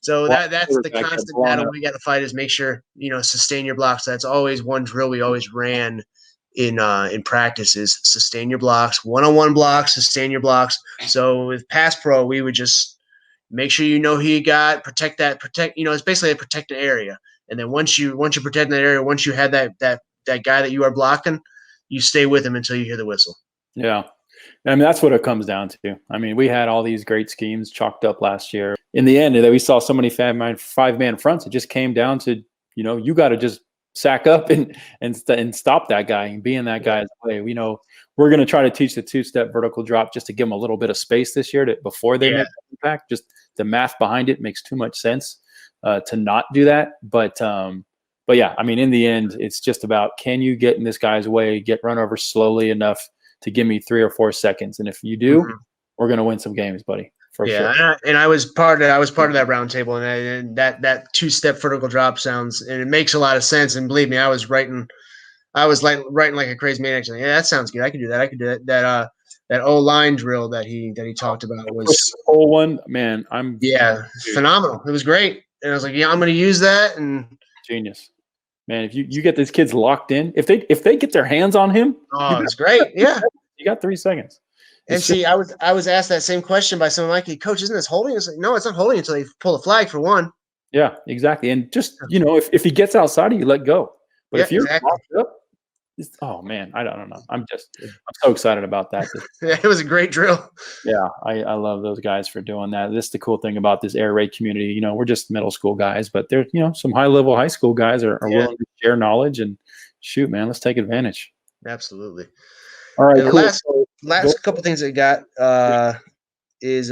So that's the constant battle we got to fight, is make sure sustain your blocks. That's always one drill we always ran in practice, is sustain your blocks, one-on-one blocks, sustain your blocks. So with pass pro, we would just make sure who you got, protect. It's basically a protected area. And then once you protect that area, once you have that guy that you are blocking, you stay with him until you hear the whistle. Yeah. I mean, that's what it comes down to. I mean, we had all these great schemes chalked up last year. In the end, we saw so many five-man fronts. It just came down to, you got to just sack up and stop that guy and be in that guy's way. We're going to try to teach the 2-step vertical drop just to give them a little bit of space this year before they make the impact. Just the math behind it makes too much sense to not do that. But yeah, I mean, in the end, it's just about, can you get in this guy's way, get run over slowly enough to give me 3 or 4 seconds. And if you do, we're going to win some games, buddy. For sure. And I was part of that roundtable, and that 2-step vertical drop sounds, and it makes a lot of sense. And believe me, I was writing like a crazy maniac. Like, yeah, that sounds good. I can do that. that O-line drill that he talked about was whole one, man. phenomenal. It was great, and I was like, yeah, I'm going to use that. And genius, man. If you get these kids locked in, if they get their hands on him, it's great. Yeah, you got 3 seconds. And see, I was asked that same question by someone like, Coach, isn't this holding? It's like, no, it's not holding until they pull the flag for one. Yeah, exactly. And just, if he gets outside of you, let go. But if you're locked up, oh man, I don't know. I'm so excited about that. It was a great drill. Yeah, I love those guys for doing that. This is the cool thing about this air raid community. We're just middle school guys, but there's some high level high school guys are willing to share knowledge, and shoot, man, let's take advantage. Absolutely. All right, cool. Last couple things I got is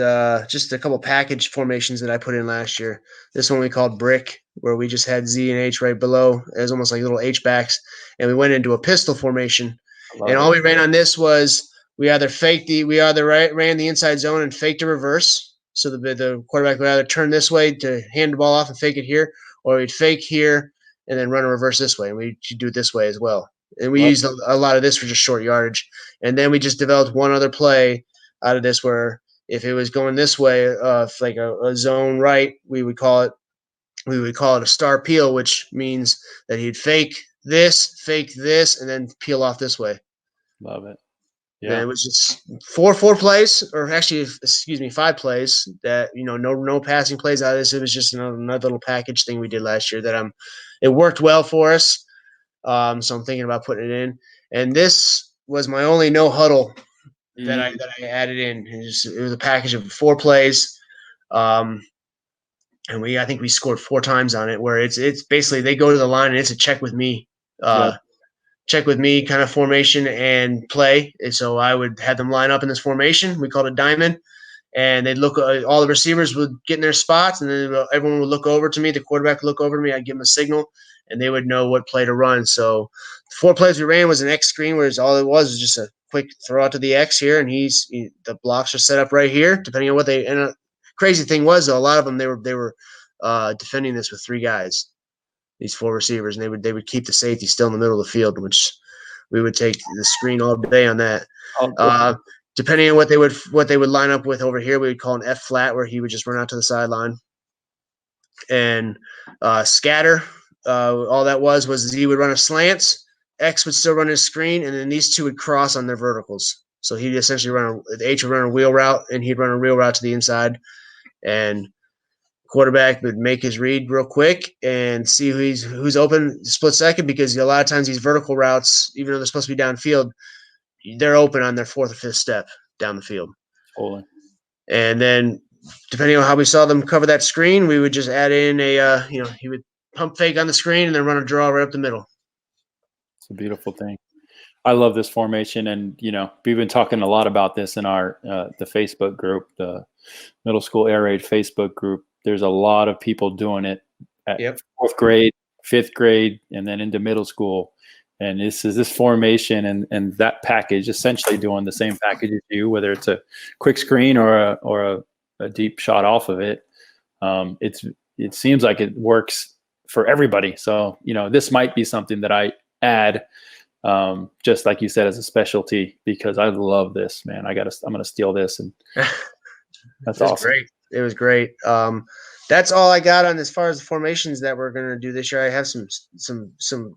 just a couple package formations that I put in last year. This one we called brick, where we just had Z and H right below. It was almost like little H backs, and we went into a pistol formation. And all we ran on this was we either ran the inside zone and faked a reverse. So the quarterback would either turn this way to hand the ball off and fake it here, or we'd fake here and then run a reverse this way. And we should do it this way as well. And we used a lot of this for just short yardage. And then we just developed one other play out of this where if it was going this way, like a zone right, we would call it a star peel, which means that he'd fake this, and then peel off this way. Love it. Yeah. And it was just four plays, or actually, 5 plays that, no passing plays out of this. It was just another little package thing we did last year that it worked well for us. So I'm thinking about putting it in. And this was my only no huddle that I added in. It was a package of 4 plays. And I think we scored 4 times on it, where it's basically they go to the line and it's a check with me kind of formation and play. And so I would have them line up in this formation. We called it diamond. And they'd look, all the receivers would get in their spots, and then everyone would look over to me. The quarterback would look over to me. I'd give them a signal, and they would know what play to run. So the 4 plays we ran was an X screen, where all it was just a quick throw out to the X here, and the blocks are set up right here, depending on what they. And crazy thing was, though, a lot of them they were defending this with 3 guys, these 4 receivers, and they would keep the safety still in the middle of the field, which we would take the screen all day on that. Depending on what they would line up with over here, we would call an F flat, where he would just run out to the sideline. And scatter, all that was Z would run a slants, X would still run his screen, and then these 2 would cross on their verticals. So he'd essentially H would run a wheel route, and he'd run a real route to the inside. And quarterback would make his read real quick and see who's open split second, because a lot of times these vertical routes, even though they're supposed to be downfield, they're open on their 4th or 5th step down the field. Totally. And then depending on how we saw them cover that screen, we would just add in he would pump fake on the screen and then run a draw right up the middle. It's a beautiful thing. I love this formation, and we've been talking a lot about this in our the Facebook group, the Middle School Air Raid Facebook group. There's a lot of people doing it at 4th grade, 5th grade, and then into middle school. And this formation and that package, essentially doing the same package as you, whether it's a quick screen or a deep shot off of it. It seems like it works for everybody. So this might be something that I add, just like you said, as a specialty, because I love this, man. I'm gonna steal this, and that's awesome. Great. It was great. That's all I got on as far as the formations that we're gonna do this year. I have some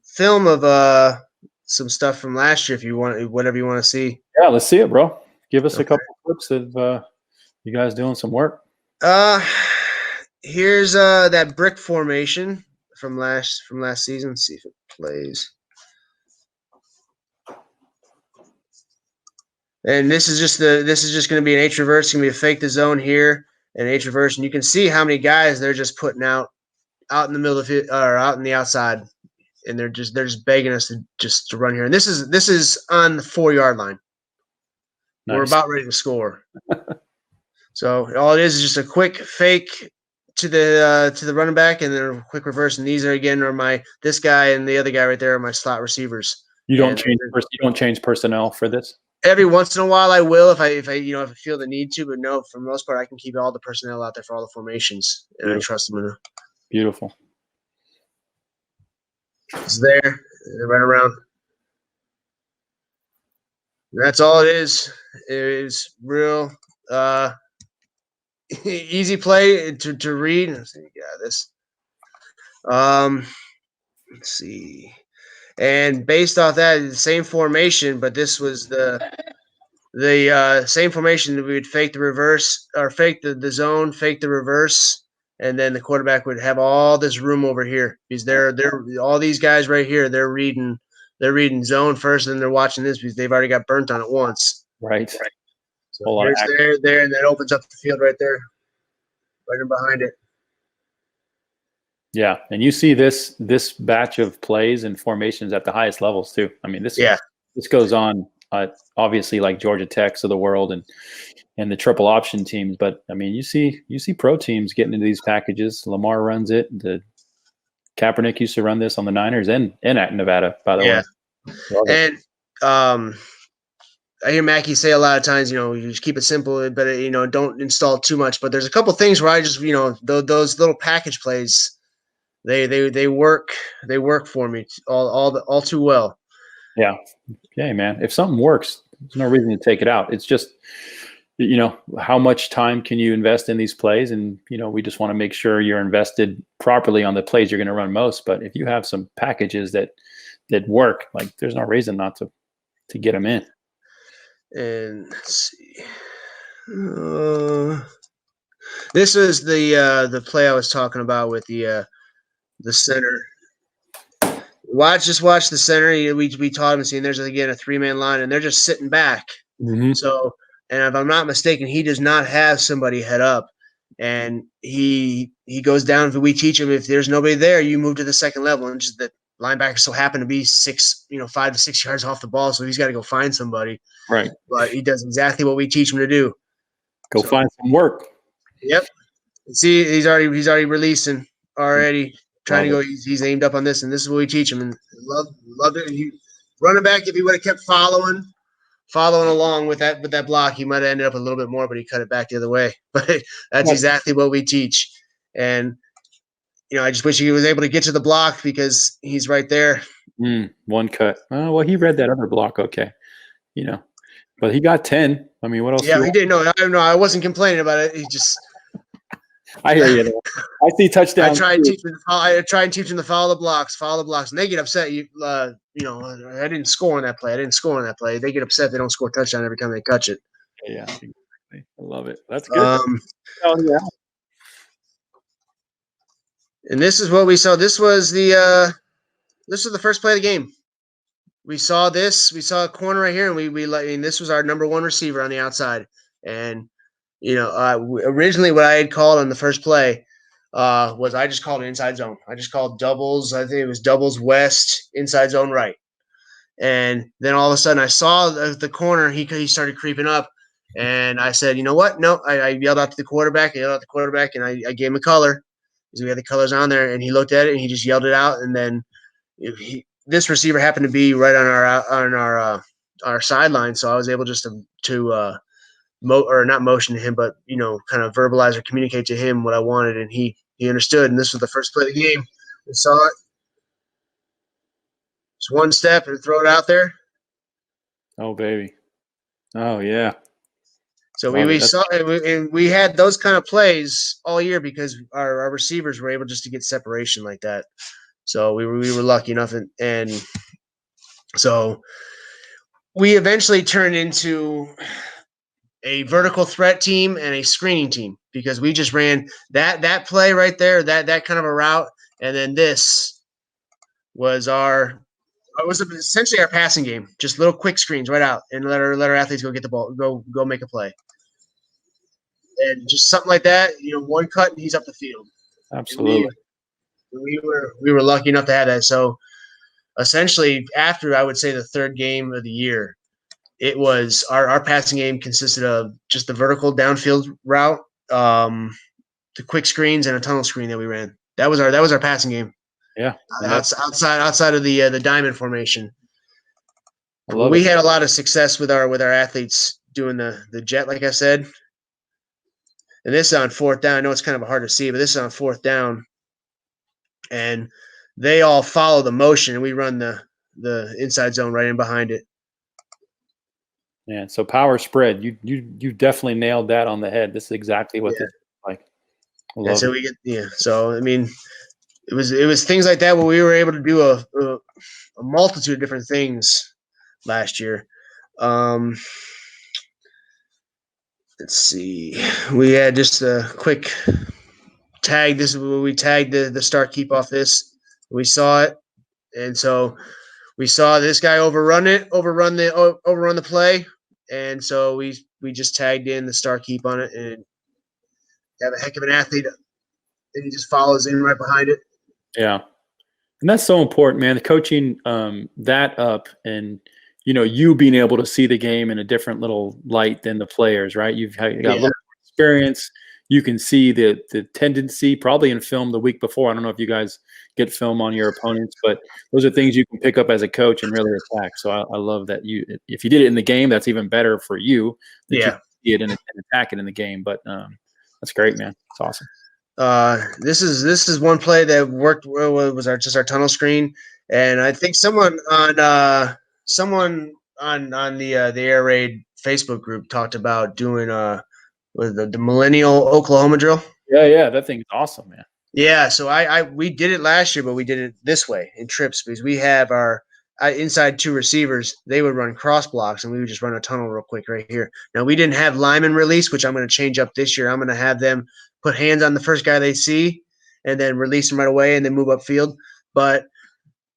film of some stuff from last year if you want, whatever you want to see. Yeah, let's see it, bro. Give us a couple clips of you guys doing some work. Here's that brick formation from last season. Let's see if it plays. And this is just going to be an H reverse. It's going to be a fake the zone here, and H reverse, and you can see how many guys they're just putting out in the middle of it, or out in the outside, and they're just begging us to run here. And this is on the 4-yard line. Nice. We're about ready to score. So all it is just a quick fake to the running back, and then a quick reverse. And these are this guy and the other guy right there are my slot receivers. You don't change personnel for this? Every once in a while I will if I feel the need to, but no, for the most part I can keep all the personnel out there for all the formations, and I trust them enough. Beautiful. It's there. They run around. That's all it is. It is real easy play to read. Let's see, yeah, this. Let's see. And based off that, the same formation, but this was the same formation that we would fake the reverse or fake the zone, fake the reverse, and then the quarterback would have all this room over here because they're all these guys right here. They're reading zone first, and then they're watching this because they've already got burnt on it once. Right. So Whole lot of here's there, and that opens up the field right there, right in behind it. Yeah, and you see this batch of plays and formations at the highest levels too. I mean, this goes on obviously like Georgia Tech's of the world and the triple option teams, but I mean, you see pro teams getting into these packages. Lamar runs it. The Kaepernick used to run this on the Niners and at Nevada, by the way. And I hear Mackie say a lot of times, you just keep it simple, but don't install too much. But there's a couple things where I just, those little package plays, they work for me all too well. Yeah. Okay, man. If something works, there's no reason to take it out. It's just, how much time can you invest in these plays? And, we just want to make sure you're invested properly on the plays you're going to run most. But if you have some packages that work, like there's no reason not to get them in. And let's see. This is the play I was talking about with the center. Just watch the center. We taught him, seeing there's again a 3-man line, and they're just sitting back. Mm-hmm. So, and if I'm not mistaken, he does not have somebody head up, and he goes down. If we teach him, if there's nobody there, you move to the second level, and just the linebacker so happen to be 5 to 6 yards off the ball, so he's got to go find somebody. Right. But he does exactly what we teach him to do. Go find some work. Yep. See, he's already releasing already. Trying Love to go. He's aimed up on this, and this is what we teach him. And loved it. And he running back. If he would have kept following along with that block, he might have ended up a little bit more, but he cut it back the other way. But that's exactly what we teach. And I just wish he was able to get to the block because he's right there. One cut. Oh, well, he read that other block. Okay, but he got 10. I mean, what else? Yeah, he didn't. No, I wasn't complaining about it. He just. I hear you. I see touchdowns. I try and teach them to follow the blocks, and they get upset. I didn't score on that play. They get upset. They don't score a touchdown every time they catch it. Yeah, I love it. That's good. And this is what we saw. This was the first play of the game. We saw this. We saw a corner right here, and this was our number one receiver on the outside. And originally what I had called on the first play was I just called it inside zone. I just called doubles. I think it was doubles west, inside zone right. And then all of a sudden I saw the corner. He started creeping up, and I said, you know what? No, I yelled out to the quarterback. And I gave him a color because we had the colors on there. And he looked at it and he just yelled it out. And then this receiver happened to be right on our sideline, so I was able just to not motion to him, but kind of verbalize or communicate to him what I wanted, and he understood. And this was the first play of the game. We saw it. Just one step and throw it out there. Oh baby. Oh yeah. So we saw and we had those kind of plays all year because our receivers were able just to get separation like that. So we were lucky enough, and so we eventually turned into a vertical threat team and a screening team because we just ran that play right there, that kind of a route, and then this was essentially our passing game, just little quick screens right out and let our athletes go get the ball, go make a play, and just something like that. One cut and he's up the field. Absolutely. We were lucky enough to have that. So essentially, after I would say the third game of the year, it was our passing game consisted of just the vertical downfield route, the quick screens, and a tunnel screen that we ran. That was our passing game. Yeah, outside of the diamond formation. We had a lot of success with our athletes doing the jet, like I said. And this is on fourth down. I know it's kind of hard to see, but this is on fourth down, and they all follow the motion, and we run the inside zone right in behind it. Yeah, so power spread. You definitely nailed that on the head. This is exactly what Yeah. this is like. I And love so it. we get, yeah. So, I mean, it was things like that where we were able to do a multitude of different things last year. Um, let's see. We had just a quick tag. This is where we tagged the start keep off this. We saw it, and so we saw this guy overrun the play, and so we just tagged in the start keep on it, and have a heck of an athlete, and he just follows in right behind it. Yeah. And that's so important, man. The coaching that up, and you being able to see the game in a different little light than the players, right? You got a Yeah, little experience. You can see the tendency probably in film the week before. I don't know if you guys get film on your opponents, but those are things you can pick up as a coach and really attack. So I love that if you did it in the game, that's even better for you that you yeah. see it and attack it in the game. But that's great, man. It's awesome. This is one play that worked well. Was our tunnel screen, and I think someone on the air raid Facebook group talked about doing with the millennial Oklahoma drill. Yeah, that thing is awesome, man. Yeah, so we did it last year, but we did it this way in trips because we have our inside two receivers. They would run cross blocks, and we would just run a tunnel real quick right here. Now we didn't have lineman release, which I'm going to change up this year. I'm going to have them put hands on the first guy they see, and then release them right away, and then move upfield. But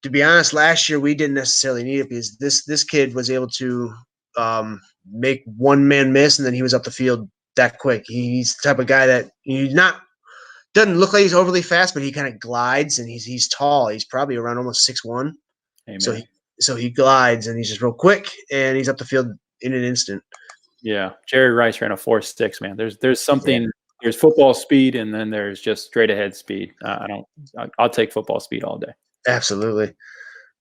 to be honest, last year we didn't necessarily need it because this kid was able to make one man miss, and then he was up the field that quick. He's the type of guy that he's not doesn't look like he's overly fast, but he kind of glides, and he's tall. He's probably around almost 6'1". So Amen. he glides, and he's just real quick, and he's up the field in an instant. Yeah, Jerry Rice ran a 4.6, man. There's Yeah, something. There's football speed, and then there's just straight ahead speed. I don't. I'll take football speed all day. absolutely.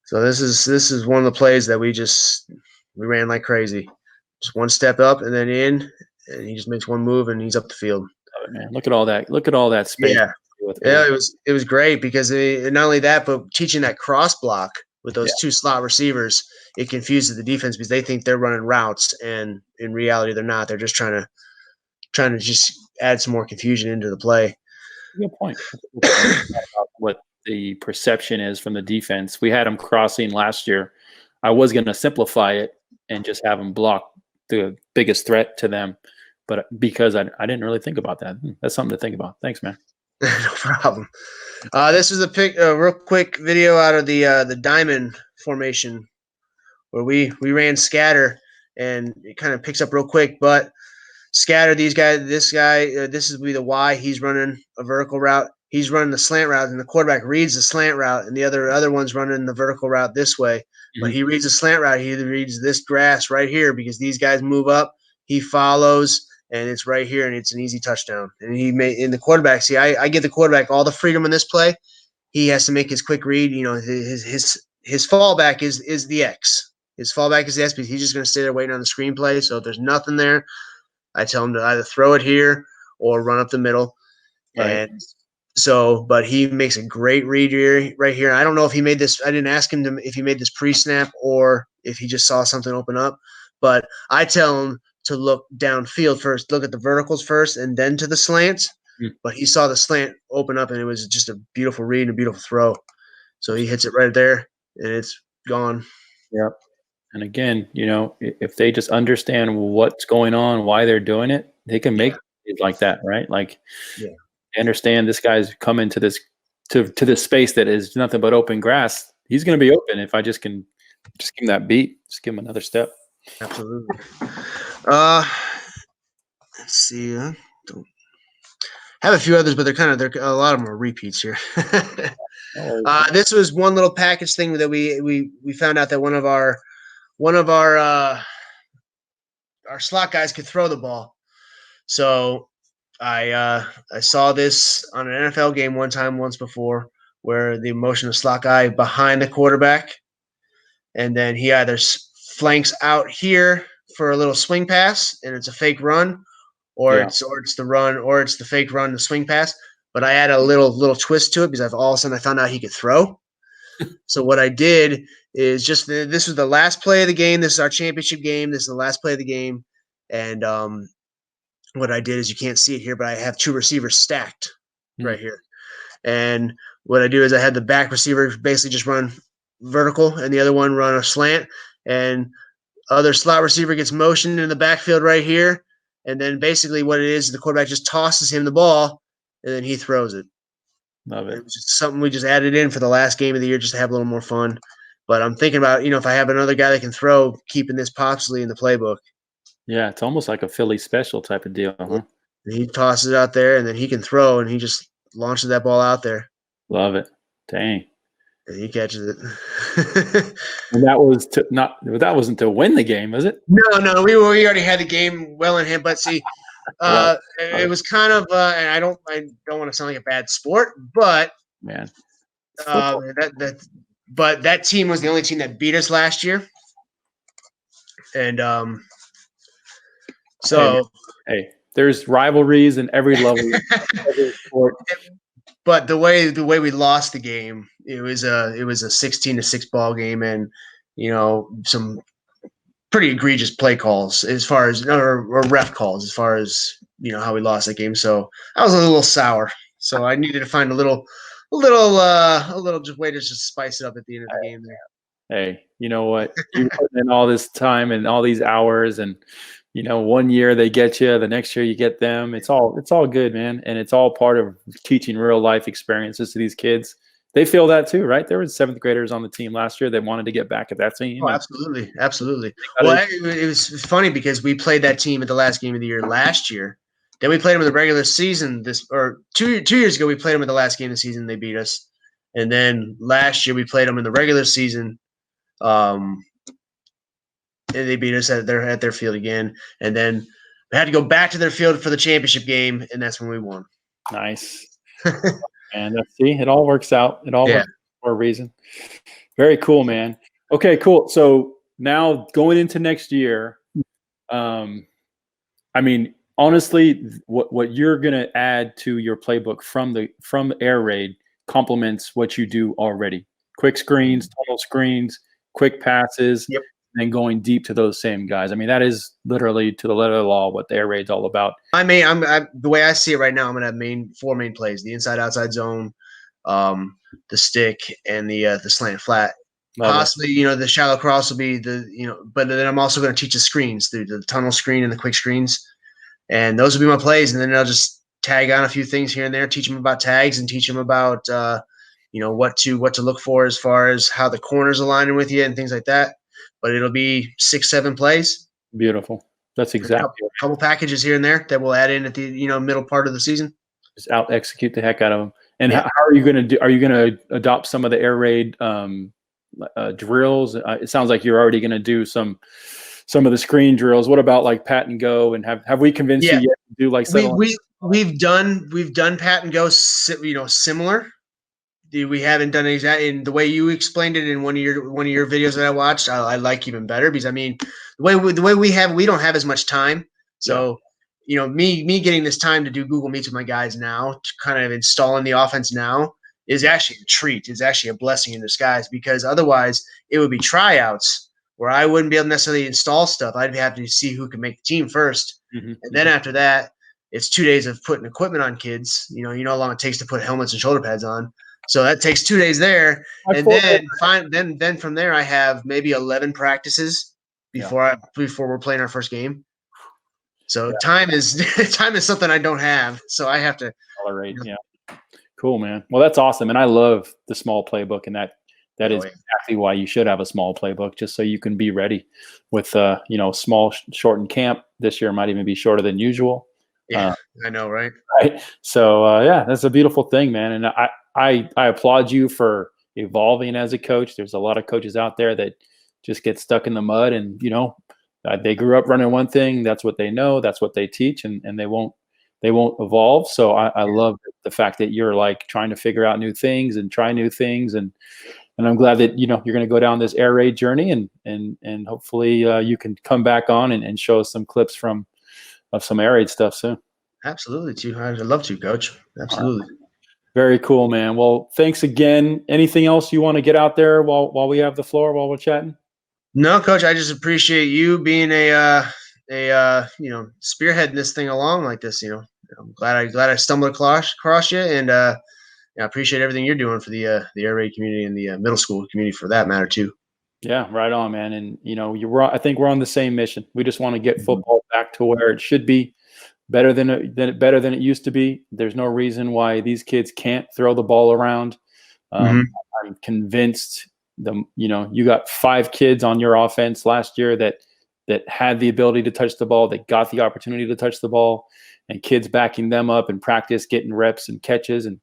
So this is one of the plays that we ran like crazy. Just one step up and then in, and he just makes one move and he's up the field. Love it, man. Look at all that. Look at all that space. Yeah, With yeah, it was great because not only that, but teaching that cross block with yeah, those two slot receivers, it confuses the defense because they think they're running routes, and in reality, they're not. They're just trying to just add some more confusion into the play. good point. That's a good point about what the perception is from the defense. We had them crossing last year. I was going to simplify it and just have them block the biggest threat to them, but because I didn't really think about that. That's something to think about. Thanks, man. No problem. This is a real quick video out of the diamond formation where we ran scatter, and it kind of picks up real quick. But scatter, this guy, this is be the Y. He's running a vertical route. He's running the slant route, and the quarterback reads the slant route, and the other one's running the vertical route this way. But Mhm. he reads the slant route. He reads this grass right here because these guys move up. He follows, and it's right here, and it's an easy touchdown. And he made in the quarterback. See, I give the quarterback all the freedom in this play. He has to make his quick read. His fallback is the X. His fallback is the S because he's just going to stay there waiting on the screenplay. So if there's nothing there, I tell him to either throw it here or run up the middle. Right. And so, but he makes a great read here, right here. I don't know if he made this. I didn't ask him if he made this pre-snap or if he just saw something open up. But I tell him to look downfield first, look at the verticals first, and then to the slants. Mm. But he saw the slant open up, and it was just a beautiful read and a beautiful throw. So he hits it right there, and it's gone. Yep. And again, if they just understand what's going on, why they're doing it, they can make Yeah, it like that, right? Like yeah, they understand this guy's coming to this space that is nothing but open grass. He's going to be open if I just can just give him that beat, just give him another step. absolutely. Uh, let's see. Don't have a few others, but they're a lot of them are repeats here. This was one little package thing that we found out that one of our slot guys could throw the ball. So I saw this on an NFL game once before, where the motion of slot guy behind the quarterback, and then he either flanks out here for a little swing pass, and it's a fake run, or Yeah. it's the run, or it's the fake run, the swing pass. But I had a little twist to it because all of a sudden I found out he could throw. So what I did is this was the last play of the game. This is our championship game. This is the last play of the game. And what I did is, you can't see it here, but I have two receivers stacked right here. And what I do is I had the back receiver basically just run vertical and the other one run a slant. And other slot receiver gets motioned in the backfield right here. And then basically what it is, the quarterback just tosses him the ball and then he throws it. Love it. It was just something we just added in for the last game of the year just to have a little more fun. But I'm thinking about, if I have another guy that can throw, keeping this possibly in the playbook. Yeah, it's almost like a Philly special type of deal, huh? And he tosses it out there, and then he can throw, and he just launches that ball out there. Love it. Dang. And he catches it. And that wasn't to win the game, was it? No, we already had the game well in hand. But see, it was kind of, and I don't want to sound like a bad sport, but man, but that team was the only team that beat us last year, and so hey, there's rivalries in every level, every sport. But the way we lost the game, it was a 16-6 ball game, and some pretty egregious play calls as far as or ref calls as far as how we lost that game. So I was a little sour. So I needed to find a little just way to just spice it up at the end of the game there. Hey, you know what? You put in all this time and all these hours, and 1 year they get you, the next year you get them. It's all good, man, and it's all part of teaching real life experiences to these kids. They feel that too, right? There were 7th graders on the team last year that wanted to get back at that team. Oh, absolutely. Well, it was funny because we played that team at the last game of the year last year. Then we played them in the regular season. 2 years ago, we played them in the last game of the season. They beat us, and then last year we played them in the regular season. And they beat us at their field again, and then we had to go back to their field for the championship game, and that's when we won. Nice. And see, it all works out. It all works for a reason. Very cool, man. Okay, cool. So now going into next year, I mean, honestly, what you're going to add to your playbook from air raid complements what you do already. Quick screens, tunnel screens, quick passes, and then going deep to those same guys. I mean, that is literally to the letter of the law what the air raid's all about. The way I see it right now, I'm going to have 4 main plays: the inside-outside zone, the stick, and the slant flat. Possibly, the shallow cross will be but then I'm also going to teach the screens through the tunnel screen and the quick screens. And those will be my plays. And then I'll just tag on a few things here and there, teach them about tags and teach them about, what to look for as far as how the corners aligning with you and things like that. But it'll be 6-7 plays. Beautiful. That's exactly a couple packages here and there that we'll add in at the middle part of the season. Just out execute the heck out of them. And how are you going to do? Are you going to adopt some of the air raid drills? It sounds like you're already going to do some of the screen drills. What about like pat and go? And have we convinced you yet to do like we've done pat and go, similar. We haven't done exactly in the way you explained it in one of your videos that I watched. I like even better because I mean the way we don't have as much time. So me getting this time to do Google Meets with my guys now, kind of installing the offense now, is actually a treat. It's actually a blessing in disguise, because otherwise it would be tryouts where I wouldn't be able to necessarily install stuff. I'd have to see who can make the team first. And then after that, it's 2 days of putting equipment on kids. You know how long it takes to put helmets and shoulder pads on. So that takes 2 days there. And then from there, I have maybe 11 practices before we're playing our first game. So time is something I don't have. So I have to tolerate. Yeah. Cool, man. Well, that's awesome. And I love the small playbook, and that is exactly why you should have a small playbook, just so you can be ready with small shortened camp. This year might even be shorter than usual. Yeah, I know, right? Right. So that's a beautiful thing, man. And I applaud you for evolving as a coach. There's a lot of coaches out there that just get stuck in the mud, and they grew up running one thing. That's what they know. That's what they teach, and they won't evolve. So I love the fact that you're like trying to figure out new things and try new things, and I'm glad that you're going to go down this air raid journey, and hopefully you can come back on and show us some clips of some air raid stuff soon. Absolutely, too. I'd love to, Coach. Absolutely. Very cool, man. Well, thanks again. Anything else you want to get out there while we have the floor, while we're chatting? No, Coach, I just appreciate you being spearheading this thing along like this. I'm glad I stumbled across you, and I appreciate everything you're doing for the air raid community and the middle school community for that matter too. Yeah, right on, man. And I think we're on the same mission. We just want to get football back to where it should be, better than it used to be. There's no reason why these kids can't throw the ball around. I'm convinced you got 5 kids on your offense last year that had the ability to touch the ball, that got the opportunity to touch the ball, and kids backing them up in practice, getting reps and catches, and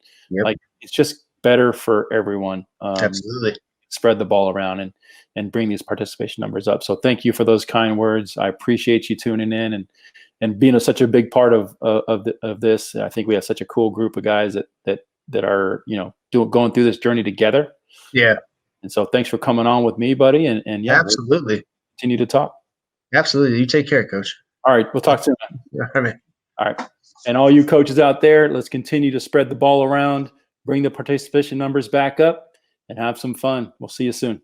it's just better for everyone. Absolutely. Spread the ball around and bring these participation numbers up. So thank you for those kind words. I appreciate you tuning in and being such a big part of this. I think we have such a cool group of guys that are going through this journey together. Yeah. And so thanks for coming on with me, buddy. And yeah, absolutely. We'll continue to talk. Absolutely. You take care, Coach. All right. We'll talk soon. Yeah, all right. All right. And all you coaches out there, let's continue to spread the ball around, bring the participation numbers back up, and have some fun. We'll see you soon.